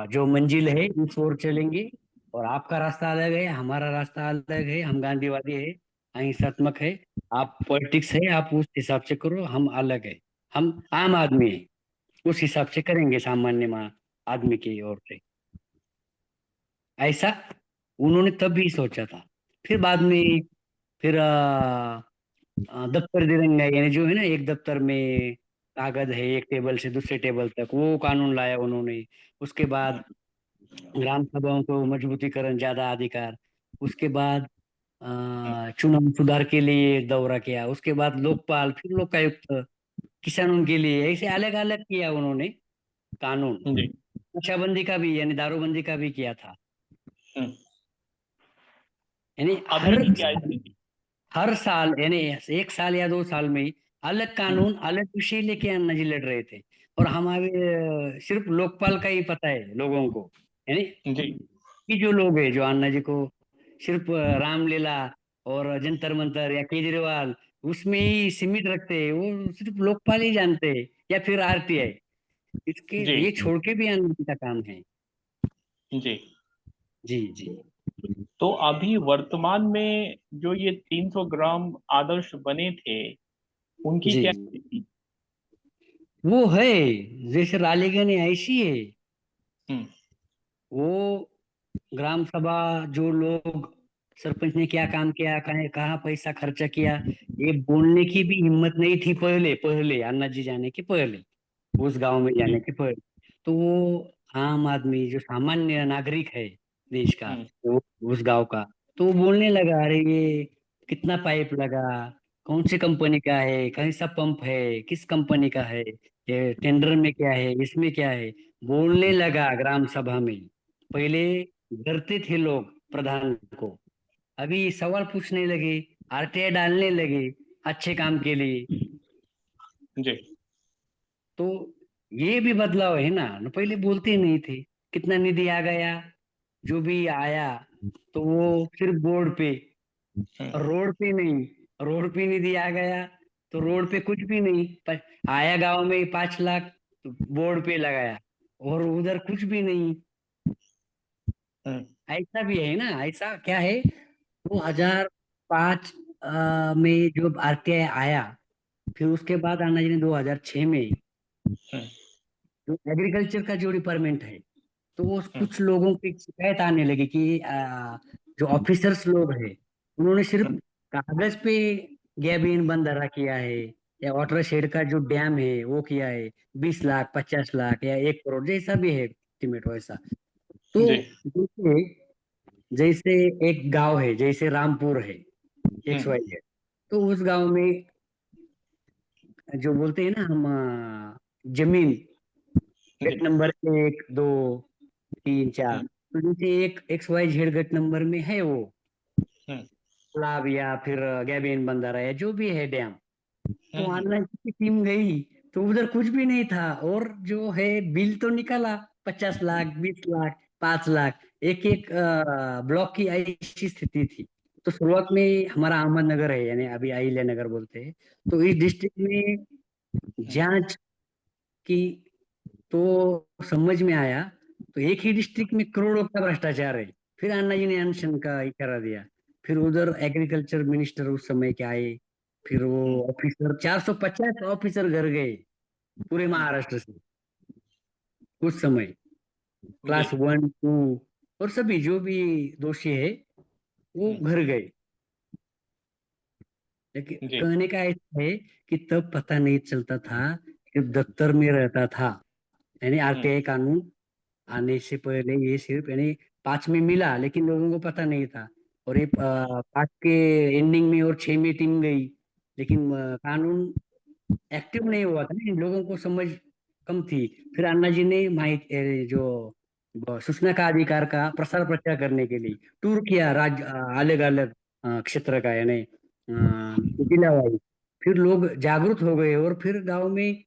जो मंजिल है उस ओर चलेंगे, और आपका रास्ता अलग है, हमारा रास्ता अलग है, हम गांधीवादी है, अहिंसात्मक है, आप पॉलिटिक्स है, आप उस हिसाब से करो, हम अलग है, हम आम आदमी है, उस हिसाब से करेंगे सामान्य आदमी की ओर से। ऐसा उन्होंने तब भी सोचा था। फिर बाद में फिर दफ्तर दिरंगा, यानी जो है ना, एक दफ्तर में कागज है एक टेबल से दूसरे टेबल तक, वो कानून लाया उन्होंने। उसके बाद ग्राम सभाओं को मजबूतीकरण, ज्यादा अधिकार। उसके बाद चुनाव सुधार के लिए दौरा किया। उसके बाद लोकपाल, फिर लोकायुक्त, किसानों के लिए, ऐसे अलग अलग किया उन्होंने कानून। जी। नशाबंदी का भी यानी दारूबंदी का भी किया था। यानी अभी की क्या स्थिति? हर साल यानी 1 साल या 2 साल में अलग कानून, अलग विषय लेके अन्ना जी लड़ रहे थे। और हमारे सिर्फ लोकपाल का ही पता है लोगों को, यानी जी कि जो लोग है जो अन्ना जी को सिर्फ रामलीला और जंतर मंतर या केजरीवाल उसमें ही सीमित रखते हैं, वो सिर्फ लोकपाल ही जानते हैं, या फिर आरटीआई। इसके जी ये छोड़ के भी अन्ना जी का काम है। जी। जी जी। तो अभी वर्तमान में जो ये 300 ग्राम आदर्श बने थे, उनकी जी क्या जी। स्थिति? वो है जैसे रालीगंज ऐसी है, हम्म वो ग्राम सभा, जो लोग, सरपंच ने क्या काम किया, कहाँ कहाँ पैसा खर्चा किया, ये बोलने की भी हिम्मत नहीं थी पहले पहले अन्ना जी जाने के पहले, उस गांव में जी। जाने के पहले। तो वो आम आदमी जो सामान्य नागरिक है देश का, हम्म वो उस गांव का, तो वो बोलने लगा अरे ये कितना पाइप लगा, कौन सी कंपनी का है, कैसा पंप है, किस कंपनी का है, ये टेंडर में क्या है, इसमें क्या है, बोलने लगा ग्राम सभा में। पहले डरते थे लोग प्रधान को, अभी सवाल पूछने लगे, आरटीआई डालने लगे अच्छे काम के लिए। जी तो ये भी बदलाव है ना, पहले बोलते नहीं थे। कितना निधि आ गया, जो भी आया तो वो सिर्फ बोर्ड पे, रोड पे नहीं। रोड पे निधि आ गया तो रोड पे कुछ भी नहीं, आया गांव में 5 लाख तो बोर्ड पे लगाया, और उधर कुछ भी नहीं। हम्म ऐसा भी है ना, ऐसा क्या है, 2005 में जो आरटीआई आया, फिर उसके बाद अन्ना जी ने 2006 में जो एग्रीकल्चर का जो डिपार्टमेंट है, तो वो कुछ लोगों की शिकायत आने लगी कि जो ऑफिसर्स लोग हैं उन्होंने सिर्फ कागज पे गैबिन बंदरा किया है, या वाटर शेड का जो डैम है वो किया है 20 लाख 50 लाख या 1 करोड़ जैसा भी है एस्टिमेट वैसा। तो जी। जैसे जैसे एक गांव है जैसे रामपुर है एक्स वाई जेड, तो उस गांव में जो बोलते हैं ना हम जमीन गट नंबर 1 2 3 4, हम्म, तो जैसे एक एक्स वाई जेड गट नंबर में है वो हम्म, तालाब या फिर गैबियन बंदर है जो भी है डैम, तो हम्म, ऑनलाइन की टीम गई तो उधर कुछ भी नहीं था, और जो है बिल तो निकाला 50 लाख 20 लाख 5 लाख, एक एक ब्लॉक की ऐसी स्थिति थी। तो शुरुआत में हमारा अहमदनगर है यानी अभी अहिल्या नगर बोलते हैं, तो इस डिस्ट्रिक्ट में जांच की तो समझ में आया, तो एक ही डिस्ट्रिक्ट में करोड़ों का भ्रष्टाचार है। फिर अन्ना जी ने अनशन का इशारा दिया, फिर उधर एग्रीकल्चर मिनिस्टर उस समय के आए, फिर वो ऑफिसर 450 ऑफिसर घर गए पूरे महाराष्ट्र से उस समय, जी। क्लास 1 2 और सभी जो भी दोषी है वो हम्म, घर गए। लेकिन जी। कहने का ऐसा है कि तब पता नहीं चलता था कि दफ्तर में रहता था, यानी हम्म, आरटीआई कानून आने से पहले ये सिर्फ यानी 5 में मिला लेकिन लोगों को पता नहीं था, और ये 5 के एंडिंग में और 6 में टीम गई, लेकिन कानून एक्टिव नहीं हुआ था ना, इन लोगों को समझ कम थी। फिर अन्ना जी ने जो सूचना का अधिकार का प्रसार प्रचार करने के लिए टूर किया राज्य अलग अलग क्षेत्र का, यानी जिला वाइज। फिर लोग जागरूक हो गए और फिर गांव में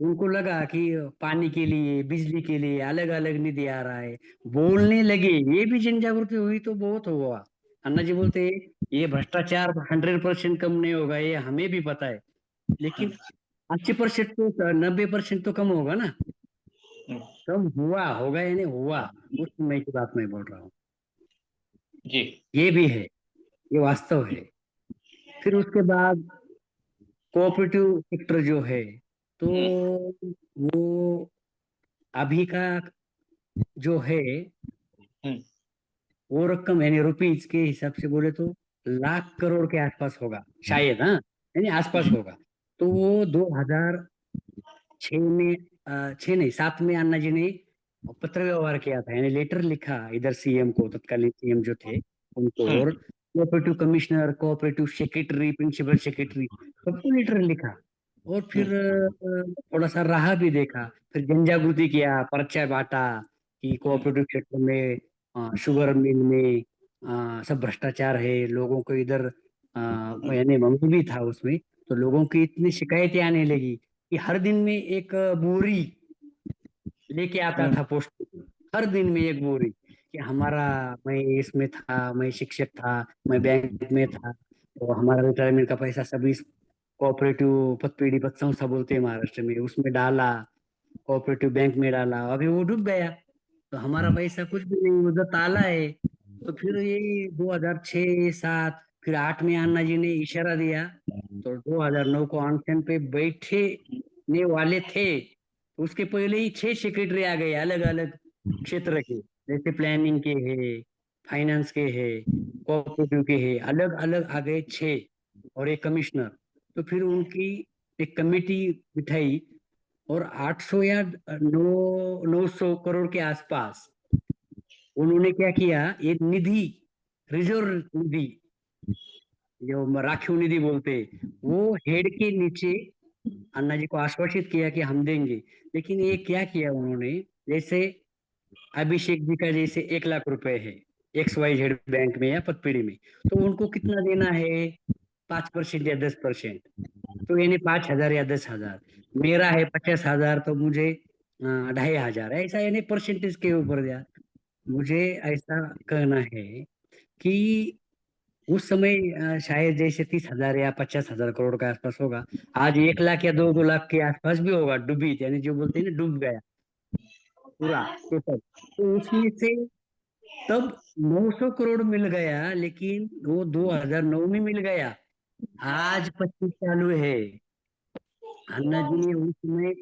उनको लगा कि पानी के लिए बिजली के लिए अलग अलग निधि आ रहा है, बोलने लगे, ये भी जन जागृति हुई तो बहुत हुआ। अन्ना जी बोलते ये भ्रष्टाचार 100% कम नहीं होगा, ये हमें भी पता है, लेकिन 80% तो 90% तो कम होगा ना। हम्म, कम हुआ होगा यानी हुआ, उस समय की बात मैं बोल रहा हूँ। जी। ये भी है, ये वास्तव है। फिर उसके बाद कोऑपरेटिव सेक्टर जो है, तो हम्म, वो अभी का जो है हम्म, वो रकम यानी रुपीज के हिसाब से बोले तो लाख करोड़ के आसपास होगा शायद, हाँ यानी आसपास होगा। तो वो 2006 में 6 नहीं 7 में अन्ना जी ने पत्र व्यवहार किया था, यानी लेटर लिखा इधर सीएम को, तत्कालीन सीएम जो थे उनको, हम्म, और cooperative commissioner cooperative secretary principal secretary सबको लेटर लिखा, और हम्म, फिर थोड़ा सा राह भी देखा, फिर जन जागृति किया, पर्चा बांटा कि कोऑपरेटिव सेक्टर में शुगर मिल में सब भ्रष्टाचार है, लोगों को इधर यानी मम्मी भी था उसमें, तो लोगों की इतनी शिकायतें आने लगी कि हर दिन में एक बोरी लेके आता हम्म, था पोस्ट, हर दिन में एक बोरी कि हमारा, मैं इसमें था, मैं शिक्षक था, मैं बैंक में था, तो हमारा रिटायरमेंट का पैसा सभी कोऑपरेटिव पतपेढ़ी पत संस्था बोलते हैं महाराष्ट्र में, उसमें डाला, कोऑपरेटिव बैंक में डाला, अभी वो डूब गया, तो हमारा पैसा कुछ भी नहीं, उधर ताला है। तो फिर ये 2006 7 फिर 8 में अन्ना जी ने इशारा दिया, तो 2009 को अनशन पे बैठने वाले थे, उसके पहले ही 6 सेक्रेटरी आ गए अलग अलग क्षेत्र के, जैसे प्लानिंग के है, फाइनेंस के है, कोऑपरेटिव के है, अलग अलग आ गए 6, और एक कमिश्नर। तो फिर उनकी एक कमेटी बिठाई, और 800 या 900 करोड़ के आसपास उन्होंने क्या किया, एक निधि, रिजर्व निधि, जो राखीव निधि बोलते हैं, वो हेड के नीचे अन्ना जी को आश्वासित किया कि हम देंगे। लेकिन ये क्या किया उन्होंने, जैसे अभिषेक जी का जैसे 1 लाख रुपए है XYZ बैंक में या पतपेढ़ी में, तो उनको कितना देना है, 5% या 10%, तो यानी 5,000 या 10,000, मेरा है 50,000 तो मुझे 2,500, ऐसा यानी परसेंटेज के ऊपर दिया। मुझे ऐसा कहना है कि उस समय शायद जैसे 30,000 या 50,000 करोड़ के आसपास होगा, आज 1 लाख या 2 2 लाख के आसपास भी होगा, डूबी यानी जो बोलते हैं ना डूब गया पूरा टोटल। तो उसमें से तब 900 करोड़ मिल गया, लेकिन वो 2009 में मिल गया, आज 25 चालू है। अन्ना जी ने उस समय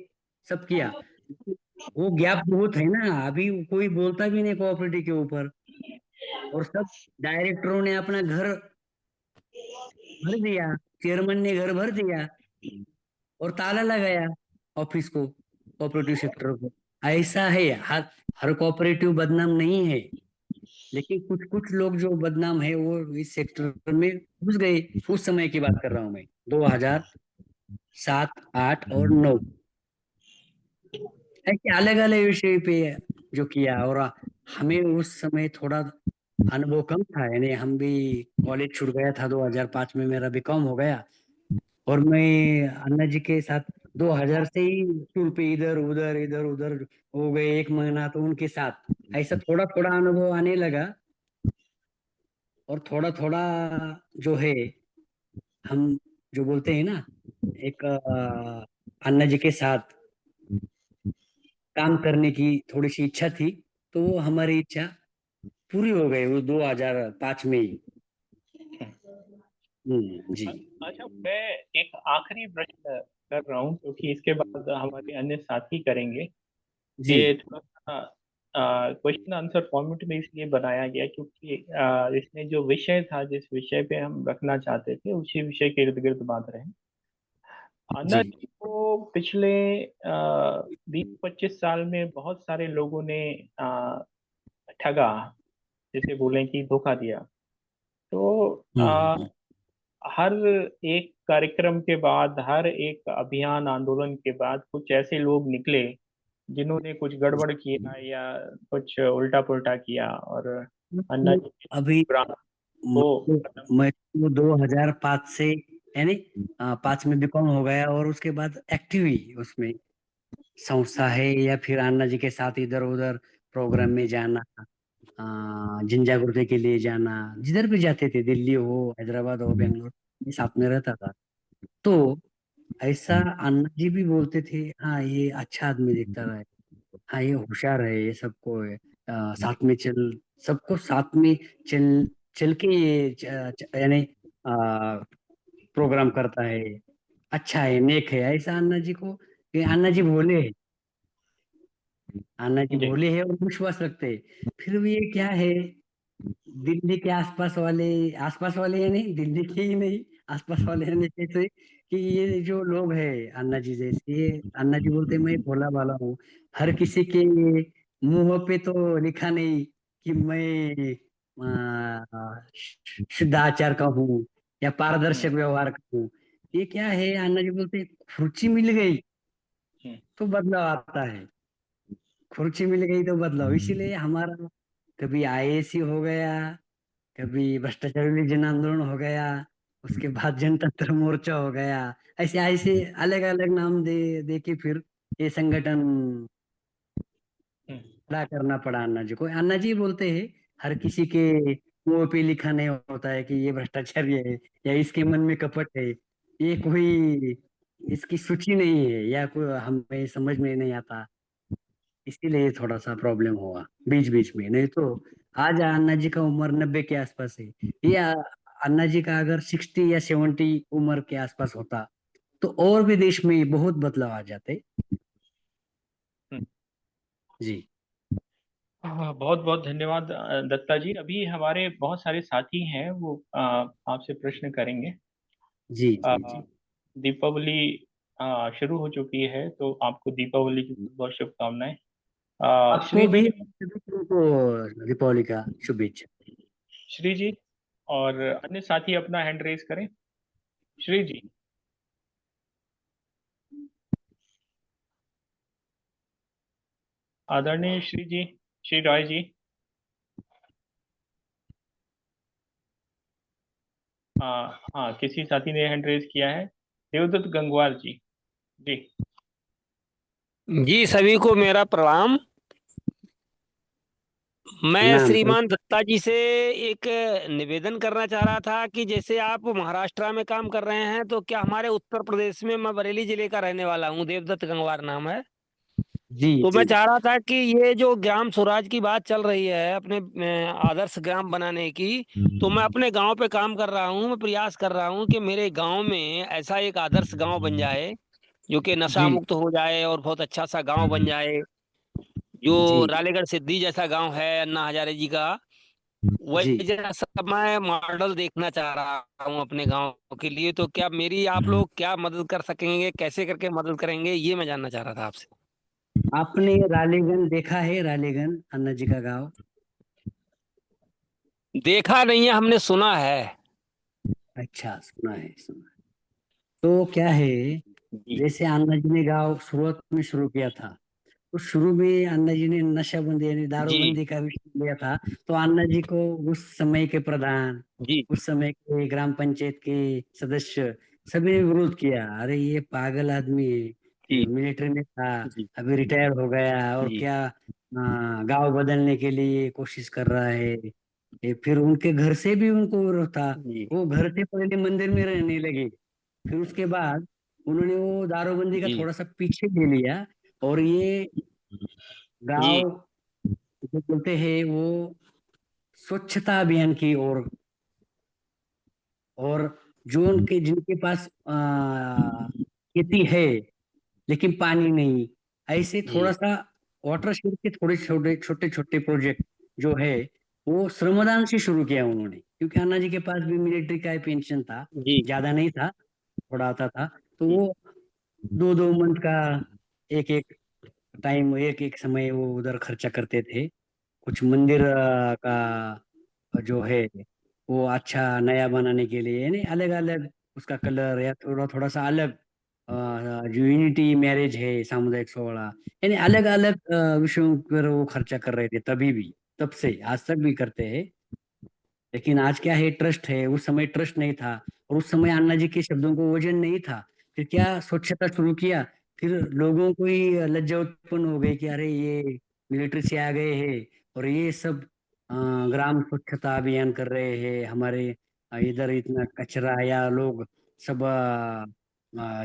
सब किया, वो गैप बहुत है ना, अभी कोई बोलता भी नहीं कोऑपरेटिव के ऊपर, और सब डायरेक्टरों ने अपना घर भर दिया, चेयरमैन ने घर भर दिया, और ताला लगाया ऑफिस को, कोऑपरेटिव सेक्टर को। ऐसा है, हर हर कोऑपरेटिव बदनाम नहीं है, लेकिन कुछ कुछ लोग जो बदनाम है वो इस सेक्टर में घुस गए। उस समय की बात कर रहा हूँ मैं, 2007, 8 और 9, ऐसे अलग अलग विषय पे जो किया। और हमें उस समय थोड़ा अनुभव कम था, यानी हम भी कॉलेज छूट गया था 2005 में, मेरा बीकॉम हो गया। और मैं अन्ना जी के साथ 2000 से ही टूर पे इधर उधर हो गए, 1 महीना तो उनके साथ ऐसा थोड़ा थोड़ा अनुभव आने लगा। और थोड़ा थोड़ा जो है, हम जो बोलते हैं ना, एक अन्ना जी के साथ काम करने की थोड़ी सी इच्छा थी, तो वो हमारी इच्छा पूरी हो गई वो 2005 में ही। जी। अच्छा, मैं एक आखिरी प्रश्न कर रहा हूँ क्योंकि इसके बाद हमारे अन्य साथी करेंगे। जी। ये थोड़ा सा क्वेश्चन आंसर फॉर्मेट में इसलिए बनाया गया क्योंकि इसमें जो विषय था, जिस विषय पे हम रखना चाहते थे, उसी विषय के इर्द गिर्द बात रहे। अन्ना जी। जी को पिछले 20-25 साल में बहुत सारे लोगों ने ठगा, जिसे बोलें कि धोखा दिया। तो हम्म। हर एक कार्यक्रम के बाद, हर एक अभियान आंदोलन के बाद कुछ ऐसे लोग निकले जिन्होंने कुछ गड़बड़ किया या कुछ उल्टा पुल्टा किया, और अन्ना जी के अभी ब्रांड मैं को मैं तो 2005 से, यानी 5 में बीकॉम हो गया, और उसके बाद एक्टिव ही उसमें संस्था है, या फिर अन्ना जी के साथ इधर उधर प्रोग्राम में जाना, जन जागृति के लिए जाना, जिधर भी जाते थे, दिल्ली हो, हैदराबाद हो, बेंगलोर, ये साथ में रहता था। तो ऐसा अन्ना जी भी बोलते थे, हाँ ये अच्छा आदमी दिखता है, हाँ ये होशियार है, ये सबको साथ में सबको साथ में चल चल के ये यानी प्रोग्राम करता है, अच्छा है, नेक है, ऐसा अन्ना जी को, ये अन्ना जी भोले है, अन्ना जी जी। भोले है और विश्वास रखते हैं। फिर भी ये क्या है, दिल्ली के आसपास वाले है, नहीं दिल्ली के ही नहीं, आसपास वाले हैं जैसे, कि ये जो लोग हैं अन्ना जी जैसे, ये अन्ना जी बोलते हैं, मैं भोला भाला हूँ, हर किसी के मुंह पे तो लिखा नहीं कि मैं शुद्ध आचार का हूँ या पारदर्शक हम्म, व्यवहार का हूँ। ये क्या है, अन्ना जी बोलते हैं, खुर्ची मिल गई हम्म, तो बदलाव आता है, खुर्ची मिल गई तो बदलाव। इसीलिए हमारा कभी आईएएस हो गया, कभी भ्रष्टाचार विरोधी जन आंदोलन हो गया, उसके बाद जनतंत्र मोर्चा हो गया, ऐसे ऐसे अलग अलग नाम दे दे के फिर ये संगठन हम्म, खड़ा करना पड़ा अन्ना जी को। अन्ना जी बोलते हैं, हर किसी के मुंह पे लिखा नहीं होता है कि ये भ्रष्टाचारी है या इसके मन में कपट है, ये कोई इसकी सूची नहीं है, या कोई हमें समझ में नहीं आता। इसीलिए थोड़ा सा प्रॉब्लम हुआ बीच बीच में, नहीं तो आज अन्ना जी का उम्र 90 के आसपास है। ये अन्ना जी का अगर 60 या 70 उम्र के आसपास होता, तो और भी देश में बहुत बदलाव आ जाते। हम्म। जी। बहुत बहुत धन्यवाद दत्ता जी। अभी हमारे बहुत सारे साथी हैं, वो आपसे प्रश्न करेंगे। जी। अ, जी। जी। दीपावली शुरू हो चुकी है, तो आपको दीपावली की बहुत बहुत शुभकामनाएं। आपको श्री भी जी, सभी को दीपावली का शुभेच्छा। श्री जी और अन्य साथी अपना हैंड रेज करें। श्री जी। आदरणीय श्री जी, श्री रॉय जी। हाँ, किसी साथी ने हैंड रेज किया है, देवदत्त गंगवार जी। जी। जी, सभी को मेरा प्रणाम। मैं प्रणाम श्रीमान दत्ता जी से एक निवेदन करना चाह रहा था कि जैसे आप महाराष्ट्र में काम कर रहे हैं, तो क्या हमारे उत्तर प्रदेश में, मैं बरेली जिले का रहने वाला हूँ, देवदत्त गंगवार नाम है। जी। तो मैं जी। चाह रहा था कि ये जो ग्राम स्वराज की बात चल रही है, अपने आदर्श ग्राम बनाने की, तो मैं अपने गांव पे काम कर रहा हूँ। मैं प्रयास कर रहा हूँ कि मेरे गांव में ऐसा एक आदर्श गांव बन जाए जो कि नशा जी। मुक्त हो जाए और बहुत अच्छा सा गांव बन जाए, जो जी। रालेगढ़ सिद्धि जैसा गांव है अन्ना हजारे जी का। वही जी जैसा मैं मॉडल देखना चाह रहा हूँ अपने गांव के लिए, तो क्या मेरी आप लोग क्या मदद कर सकेंगे, कैसे करके मदद करेंगे, ये मैं जानना चाह रहा था आपसे। आपने रालेगन देखा है? रालेगन अन्ना जी का गांव? देखा नहीं है, हमने सुना है। अच्छा, सुना है, सुना है। तो क्या है, जी जैसे अन्ना जी ने गांव शुरुआत में शुरू किया था, तो शुरू में अन्ना जी ने नशाबंदी यानी जी दारूबंदी का विषय लिया था। तो अन्ना जी को उस समय के प्रधान, जी उस समय के ग्राम पंचायत के सदस्य सभी ने विरोध किया। अरे ये पागल आदमी है, जी मिलिट्री में था, जी अभी रिटायर हो गया और जी क्या गांव बदलने के लिए कोशिश कर रहा है। ये फिर उनके घर से भी उनको विरोध था। जी वो घर से पहले मंदिर में रहने लगे, फिर उसके बाद उन्होंने वो दारूबंदी का जी थोड़ा सा पीछे ले लिया, और ये जी गांव जो बोलते हैं वो स्वच्छता अभियान की ओर, और जो उनके जिनके पास खेती है लेकिन पानी नहीं, ऐसे जी थोड़ा सा वाटर शेड के थोड़े छोटे छोटे छोटे प्रोजेक्ट जो है वो श्रमदान से शुरू किया उन्होंने, क्योंकि अन्ना जी के पास भी मिलिट्री का पेंशन था, जी ज्यादा नहीं था, थोड़ा आता था। तो जी वो 2-2 मंथ का एक एक टाइम, एक एक समय वो उधर खर्चा करते थे। कुछ मंदिर का जो है वो अच्छा नया बनाने के लिए, यानी अलग अलग उसका कलर या थोड़ा थोड़ा सा अलग, जो यूनिटी मैरिज है सामुदायिक 16, यानी अलग अलग विषयों पर वो खर्चा कर रहे थे तभी भी, तब से आज तक भी करते हैं। लेकिन आज क्या है, ट्रस्ट है, उस समय ट्रस्ट नहीं था, और उस समय अन्ना जी के शब्दों को वजन नहीं था। फिर क्या, स्वच्छता शुरू किया, फिर लोगों को ही लज्जा उत्पन्न हो गई कि अरे ये मिलिट्री से आ गए हैं और ये सब ग्राम स्वच्छता अभियान कर रहे हैं हमारे, इधर इतना कचरा या लोग सब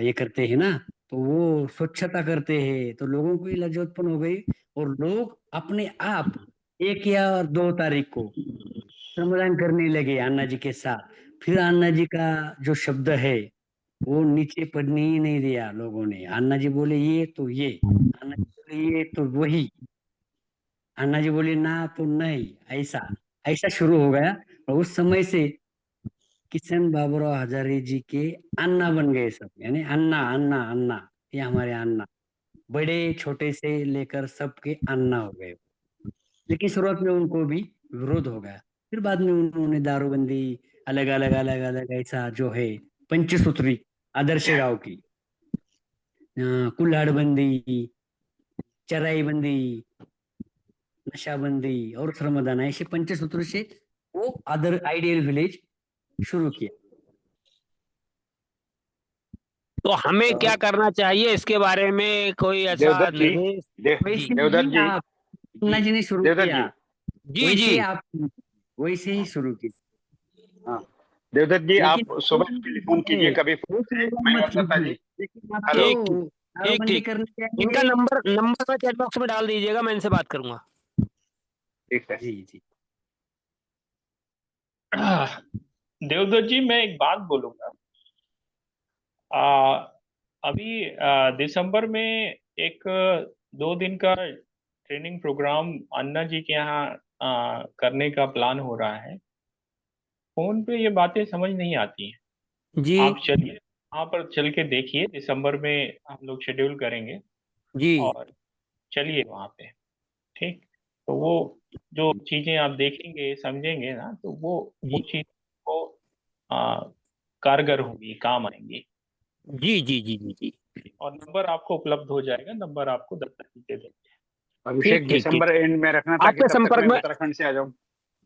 ये करते हैं ना, तो वो स्वच्छता करते हैं, तो लोगों को ही लज्जा उत्पन्न हो गई। और लोग अपने आप 1 या 2 तारीख को श्रमदान करने लगे अन्ना जी के साथ। फिर अन्ना जी का जो शब्द है वो नीचे पड़ने ही नहीं दिया लोगों ने। अन्ना जी बोले ये तो ये, अन्ना जी बोले ये तो वही, अन्ना जी बोले ना तो नहीं, ऐसा ऐसा शुरू हो गया। और उस समय से किशन बाबूराव हजारे जी के अन्ना बन गए सब, यानी अन्ना अन्ना अन्ना, ये हमारे अन्ना, बड़े छोटे से लेकर सबके अन्ना हो गए। लेकिन शुरुआत में उनको भी विरोध हो गया, फिर बाद में उन्होंने दारूबंदी, अलग अलग अलग अलग ऐसा जो है पंचसूत्री आदर्श गांव की, कुल्हाड़ बंदी, चराई बंदी, नशाबंदी और श्रमदान, ऐसे पंचसूत्र से वो अदर आइडियल विलेज शुरू किया। तो हमें क्या करना चाहिए इसके बारे में, कोई ऐसा देवदत्त जी, निर्देश? जी वैसे देवदत्त ही जी, आप, अन्ना जी जी ने शुरू देवदत्त किया, जी, जी जी वैसे आप वैसे ही शुरू किया। हाँ, देवदत्त जी, लेकिन आप सुबह टेलीफोन कीजिए कभी फोन वो से, प्रोग्राम मैं मत और दत्ता कीजिए, जी। लेकिन आप हेलो। जो ठीक ठीक ठीक दारूबंदी ठीक। करने इनका जाएंगे। नंबर नंबर में चैट बॉक्स में डाल दीजिएगा, मैं इनसे बात करूंगा। ठीक है। जी जी। देवदत्त जी, मैं एक बात बोलूंगा। आ, अभी दिसंबर में एक 2 दिन का ट्रेनिंग प्रोग्राम अन्ना जी के यहाँ करने का प्लान हो रहा है। फोन पे ये बातें समझ नहीं आती हैं। जी आप चलिए वहाँ पर चल के देखिए, दिसंबर में हम लोग शेड्यूल करेंगे जी और चलिए वहाँ पे। ठीक। तो वो जो चीजें आप देखेंगे समझेंगे ना, तो वो जी चीज को आ, कारगर होंगी, काम आएंगी। जी जी जी जी जी। और नंबर आपको उपलब्ध हो जाएगा, नंबर आपको दत्ता जी दे देंगे। ठीक अभिषेक, ठीक ठीक। दिसंबर एंड में रखना ताकि आपके तब तक मैं संपर्क में उत्तराखंड से आ जाऊं।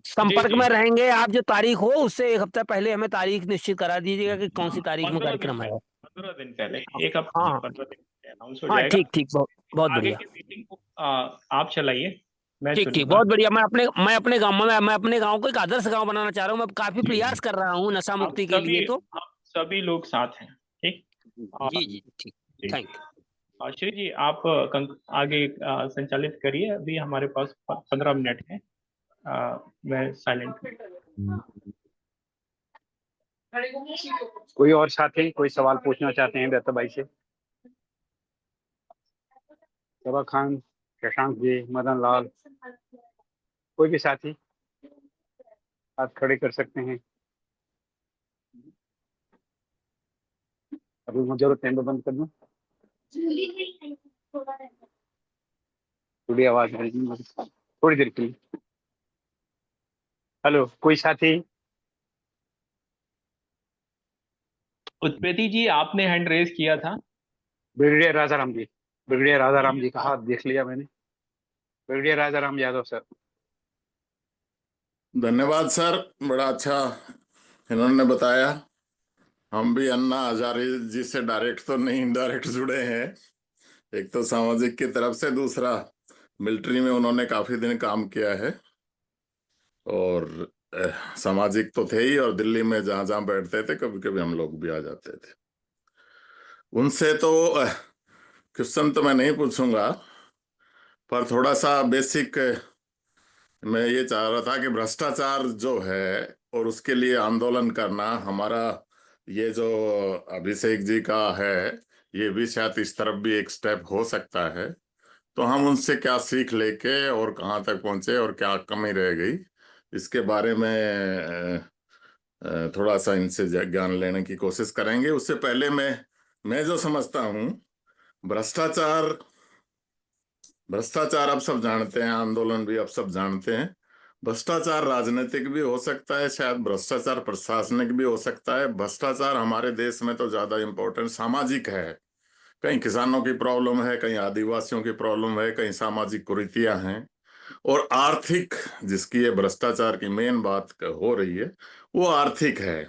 जी संपर्क जी। में रहेंगे आप, जो तारीख हो उससे 1 हफ्ता पहले हमें तारीख निश्चित करा दीजिएगा कि कौन सी तारीख में 15 दिन कार्यक्रम है। पहले, 15 दिन पहले, हाँ एक हफ्ते नहीं, हाँ 15 दिन पहले अनाउंस हो हाँ, जाएगा। ठीक ठीक, बहुत बहुत आगे बढ़िया। की मीटिंग को आप चलाइए, मैं ठीक ठीक, सुनूंगा। बहुत बढ़िया। मैं अपने गांव में, मैं अपने गांव को एक आदर्श गांव बनाना चाह रहा हूँ। मैं काफी जी प्रयास जी। कर रहा हूँ नशा आप मुक्ति के सभी लिए, तो आप सभी लोग साथ हैं। ठीक। जी जी ठीक। जी। Thank you. श्री जी, आप आगे संचालित करिए, अभी हमारे पास 15 मिनट है। मैं साइलेंट। कोई और साथी कोई सवाल पूछना चाहते हैं दत्ता भाई से? सबा खान, शशांक जी, मदन लाल, कोई भी साथी? हाथ खड़े कर सकते हैं। अभी मुझे जरूरत है तो बंद कर दूं। थोड़ी आवाज आ रही है मेरी। थोड़ी देर के लिए। हेलो, कोई साथी? उत्पत्ति जी, आपने हैंड रेज किया था। ब्रिगेडियर राजाराम जी, ब्रिगेडियर राजाराम जी का हाथ देख लिया मैंने। Brigadier Rajaram Yadav sir. धन्यवाद सर, बड़ा अच्छा इन्होंने बताया। हम भी अन्ना हजारे जी से डायरेक्ट तो नहीं, इनडायरेक्ट जुड़े हैं। एक तो सामाजिक की तरफ से, दूसरा मिलिट्री में उन्होंने काफी दिन काम किया है। और सामाजिक तो थे ही, और दिल्ली में जहां जहां बैठते थे कभी कभी हम लोग भी आ जाते थे उनसे। तो क्वेश्चन तो मैं नहीं पूछूंगा, पर थोड़ा सा बेसिक मैं ये चाह रहा था कि भ्रष्टाचार जो है और उसके लिए आंदोलन करना, हमारा ये जो अभिषेक जी का है, ये भी शायद इस तरफ भी एक स्टेप हो सकता है। तो हम उनसे क्या सीख लेके और कहाँ तक पहुंचे और क्या कमी रह गई, इसके बारे में थोड़ा सा इनसे ज्ञान लेने की कोशिश करेंगे। उससे पहले मैं जो समझता हूँ, भ्रष्टाचार भ्रष्टाचार अब सब जानते हैं, आंदोलन भी अब सब जानते हैं। भ्रष्टाचार राजनीतिक भी हो सकता है, शायद भ्रष्टाचार प्रशासनिक भी हो सकता है। भ्रष्टाचार हमारे देश में तो ज्यादा इम्पोर्टेंट सामाजिक है। कहीं किसानों की प्रॉब्लम है, कहीं आदिवासियों की प्रॉब्लम है, कहीं सामाजिक कुरीतियां हैं। और आर्थिक, जिसकी ये भ्रष्टाचार की मेन बात हो रही है, वो आर्थिक है।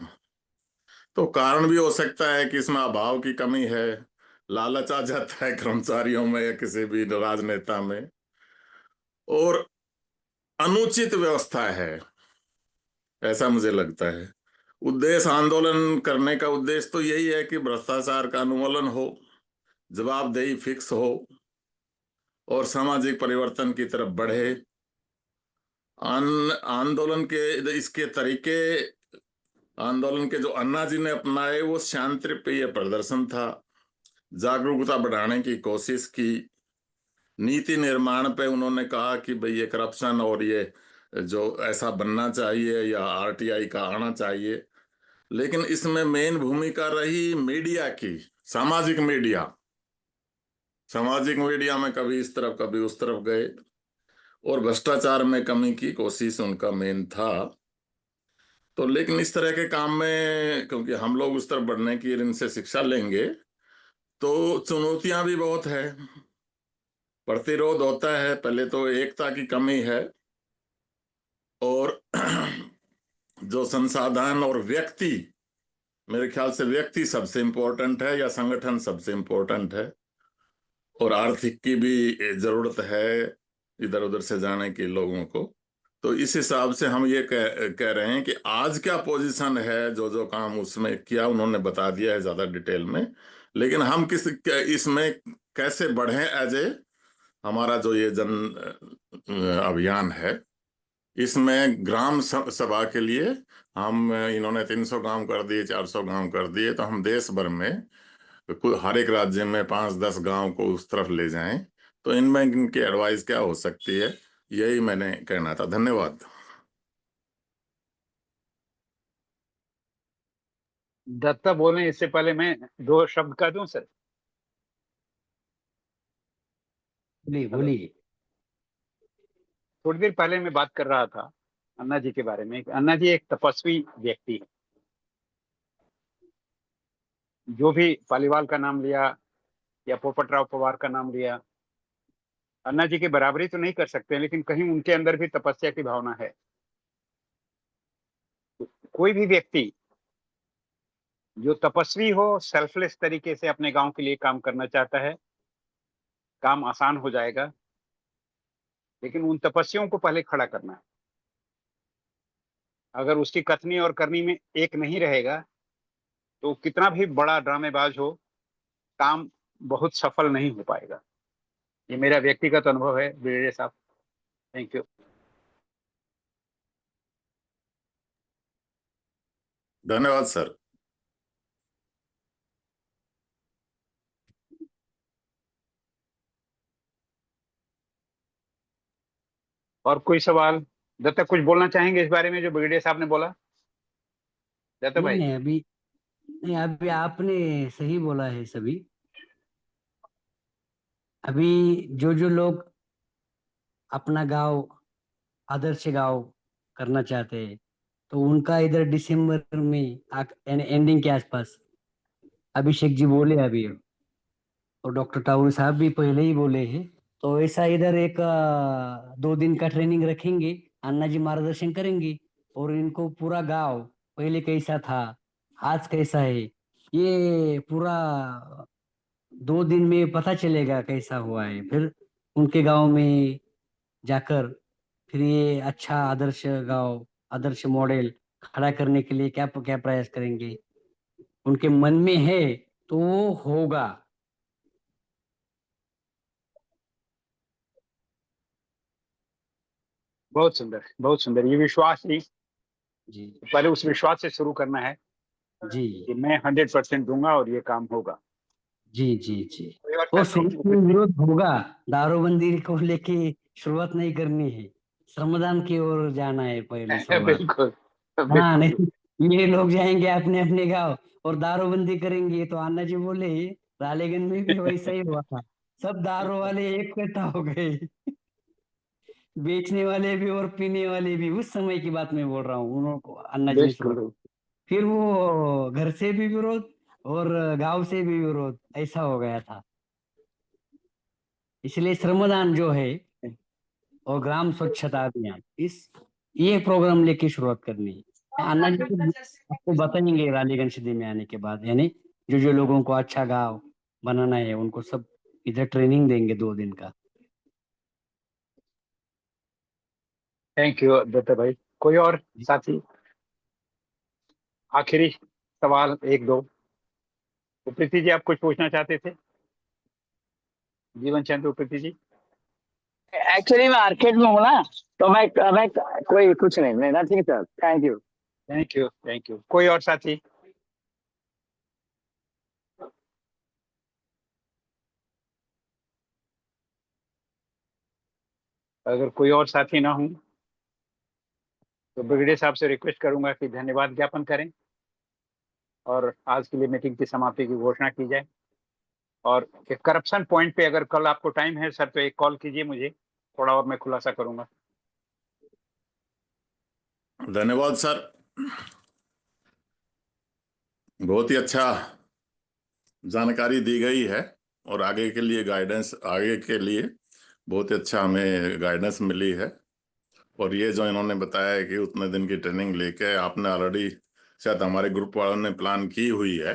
तो कारण भी हो सकता है कि इसमें अभाव की कमी है, लालच आ जाता है कर्मचारियों में या किसी भी राजनेता में, और अनुचित व्यवस्था है, ऐसा मुझे लगता है। उद्देश्य आंदोलन करने का उद्देश्य तो यही है कि भ्रष्टाचार का उन्मूलन हो, जवाबदेही फिक्स हो और सामाजिक परिवर्तन की तरफ बढ़े। आंदोलन के इसके तरीके, आंदोलन के जो अन्ना जी ने अपनाए, वो शांतिप्रिय प्रदर्शन था, जागरूकता बढ़ाने की कोशिश की, नीति निर्माण पे उन्होंने कहा कि भाई ये करप्शन और ये जो ऐसा बनना चाहिए या आरटीआई का आना चाहिए। लेकिन इसमें मेन भूमिका रही मीडिया की, सामाजिक मीडिया। सामाजिक मीडिया में कभी इस तरफ कभी उस तरफ गए, और भ्रष्टाचार में कमी की कोशिश उनका मेन था। तो लेकिन इस तरह के काम में, क्योंकि हम लोग उस तरफ बढ़ने की इनसे शिक्षा लेंगे, तो चुनौतियां भी बहुत है, प्रतिरोध होता है। पहले तो एकता की कमी है, और जो संसाधन और व्यक्ति, मेरे ख्याल से व्यक्ति सबसे इम्पोर्टेंट है या संगठन सबसे इम्पोर्टेंट है, और आर्थिक की भी जरूरत है इधर उधर से जाने की लोगों को। तो इस हिसाब से हम ये कह रहे हैं कि आज क्या पोजीशन है, जो जो काम उसमें किया उन्होंने बता दिया है ज्यादा डिटेल में। लेकिन हम इसमें कैसे बढ़ें, एज ए हमारा जो ये जन अभियान है, इसमें ग्राम सभा के लिए हम, इन्होंने 300 गांव कर दिए, 400 गांव कर दिए, तो हम देश भर में हर एक राज्य में 5-10 गांव को उस तरफ ले जाएं। तो इनमें इनकी एडवाइस क्या हो सकती है, यही मैंने कहना था। धन्यवाद। दत्ता बोले इससे पहले मैं दो शब्द कह दूं सर? बोलिए हेलो, बोलिए। थोड़ी देर पहले मैं बात कर रहा था अन्ना जी के बारे में। अन्ना जी एक तपस्वी व्यक्ति है। जो भी पालीवाल का नाम लिया या पोपटराव पवार का नाम लिया, अन्ना जी की बराबरी तो नहीं कर सकते, लेकिन कहीं उनके अंदर भी तपस्या की भावना है। कोई भी व्यक्ति जो तपस्वी हो, सेल्फलेस तरीके से अपने गांव के लिए काम करना चाहता है, काम आसान हो जाएगा। लेकिन उन तपस्याओं को पहले खड़ा करना है। अगर उसकी कथनी और करनी में एक नहीं रहेगा, तो कितना भी बड़ा ड्रामेबाज हो, काम बहुत सफल नहीं हो पाएगा। ये मेरा व्यक्तिगत अनुभव है ब्रिगेडियर साहब। Thank you. धन्यवाद सर। और कोई सवाल दत्ता कुछ बोलना चाहेंगे इस बारे में जो ब्रिगेडियर साहब ने बोला? दत्ता भाई। नहीं अभी आपने सही बोला है सभी। अभी जो जो लोग अपना गांव आदर्श गांव करना चाहते हैं तो उनका इधर दिसंबर में एंडिंग के आसपास अभिषेक जी बोले अभी, और डॉक्टर टाउर साहब भी पहले ही बोले हैं, तो ऐसा इधर एक 2 दिन का ट्रेनिंग रखेंगे, अन्ना जी मार्गदर्शन करेंगे और इनको पूरा गांव पहले कैसा था आज कैसा है ये पूरा 2 दिन में पता चलेगा कैसा हुआ है। फिर उनके गांव में जाकर फिर ये अच्छा आदर्श गांव आदर्श मॉडल खड़ा करने के लिए क्या क्या प्रयास करेंगे, उनके मन में है तो वो होगा। बहुत सुंदर, बहुत सुंदर। ये विश्वास ही जी पहले उस विश्वास से शुरू करना है जी कि मैं 100% दूंगा और ये काम होगा। जी जी जी। कोई और और साथी? शुरू में विरोध होगा, दारूबंदी को लेके शुरुआत नहीं करनी है, श्रमदान की ओर जाना है पहले शुरुआत। बिल्कुल हाँ बिल्कुल। नहीं ये लोग जाएंगे अपने अपने गांव और दारूबंदी करेंगे तो अन्ना जी बोले रालेगंज में भी वैसा ही हुआ था, सब दारू वाले एक इकट्ठा हो गए बेचने वाले भी और पीने वाले भी। उस समय की बात मैं बोल रहा हूँ, उनको अन्ना जी ने शुरुआत, बिल्कुल फिर वो घर से भी विरोध और गांव से भी विरोध ऐसा हो गया था। इसलिए श्रमदान जो है और ग्राम स्वच्छता अभियान ये प्रोग्राम लेके शुरुआत करनी है। अन्ना जी को आपको बताएंगे रालीगंज सिद्धि में आने के बाद, यानी जो जो लोगों को अच्छा गांव बनाना है उनको सब इधर ट्रेनिंग देंगे 2 दिन का। थैंक यू दत्ता भाई। कोई और साथी? आखिरी सवाल एक दो। उप्रीति जी आप कुछ पूछना चाहते थे? जीवन चंद्र उप्रीति जी। एक्चुअली मैं मार्केट में हूँ ना, तो मैं कोई कुछ नहीं, मैं nothing sir, thank you. Thank you, thank you. कोई और साथी? अगर कोई और साथी ना हो तो ब्रिगेडियर साहब से रिक्वेस्ट करूंगा कि धन्यवाद ज्ञापन करें और आज के लिए मीटिंग की समाप्ति की घोषणा की जाए। और एक करप्शन पॉइंट पे अगर कल आपको टाइम है सर तो एक कॉल कीजिए मुझे, थोड़ा और मैं खुलासा करूंगा। धन्यवाद सर, बहुत ही अच्छा जानकारी दी गई है और आगे के लिए गाइडेंस, आगे के लिए बहुत ही अच्छा हमें गाइडेंस मिली है। और ये जो इन्होंने बताया है कि उतने दिन की ट्रेनिंग लेके आपने ऑलरेडी शायद हमारे ग्रुप वालों ने प्लान की हुई है,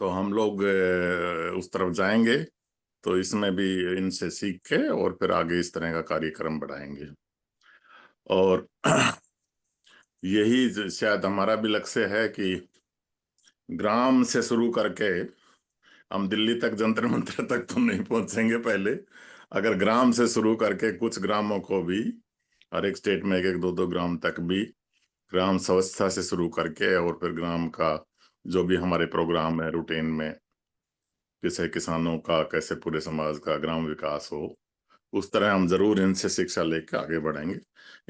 तो हम लोग उस तरफ जाएंगे, तो इसमें भी इनसे सीख के और फिर आगे इस तरह का कार्यक्रम बढ़ाएंगे। और यही शायद हमारा भी लक्ष्य है कि ग्राम से शुरू करके हम दिल्ली तक जंतर मंतर तक तो नहीं पहुंचेंगे, पहले अगर ग्राम से शुरू करके कुछ ग्रामों को भी, हर एक स्टेट में एक एक 2-2 ग्राम तक भी ग्राम स्वच्छता से शुरू करके और फिर ग्राम का जो भी हमारे प्रोग्राम है रूटीन में, जैसे किसानों का कैसे पूरे समाज का ग्राम विकास हो, उस तरह हम जरूर इनसे शिक्षा लेकर आगे बढ़ेंगे।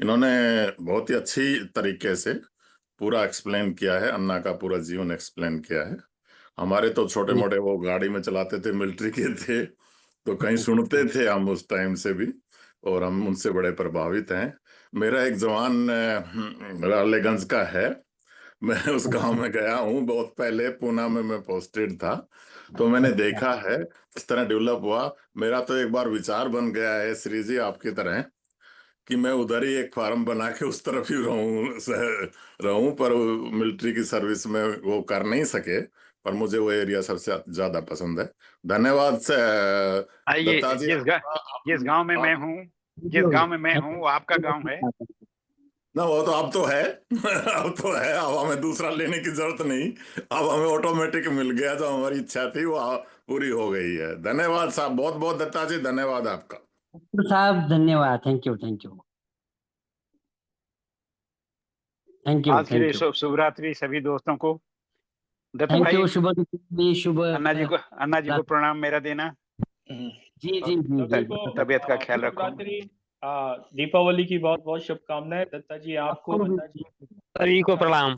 इन्होंने बहुत ही अच्छी तरीके से पूरा एक्सप्लेन किया है, अन्ना का पूरा जीवन एक्सप्लेन किया है। हमारे तो छोटे मोटे वो गाड़ी में चलाते थे, मिलिट्री के थे, तो कहीं सुनते थे हम उस टाइम से भी, और हम उनसे बड़े प्रभावित हैं। मेरा एक जवान रालेगंज का है, मैं उस गांव में गया हूँ बहुत पहले, पूना में मैं पोस्टेड था, तो मैंने देखा है किस तरह डेवलप हुआ। मेरा तो एक बार विचार बन गया है श्री जी आपकी तरह कि मैं उधर ही एक फार्म बना के उस तरफ ही रहूं, पर मिलिट्री की सर्विस में वो कर नहीं सके, पर मुझे वो एरिया सबसे ज्यादा पसंद है। धन्यवाद से आइए, दत्ता जी। जिस गांव में मैं हूँ, जिस गांव में मैं हूँ वो आपका गांव है ना, वो तो अब तो है अब तो है, अब हमें दूसरा लेने की जरूरत नहीं, अब हमें ऑटोमेटिक मिल गया, जो हमारी इच्छा थी वो पूरी हो गई है। धन्यवाद साहब, बहुत बहुत दत्ता जी, धन्यवाद आपका। साहब धन्यवाद, thank you thank you thank you आज के लिए थैंक यू शुभरात्रि सभी दोस्तों को। दत्त थैंक भाई, यू। शुभ अन्ना जी को प्रणाम मेरा देना। जी जी जी सभी जी को तबीयत का ख्याल शुभ रखो। रात्रि। दीपावली की बहुत बहुत शुभकामनाएं दत्ता जी आपको, आपको भी। मन्ना जी। सभी को प्रणाम।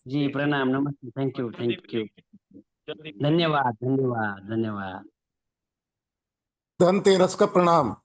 जी प्रणाम, नमस्ते, थैंक यू, जल्दी थैंक यू, मिलेंगे, जल्दी मिलेंगे। धन्यवाद, धन्यवाद, धन्यवाद। धनतेरस का प्रणाम।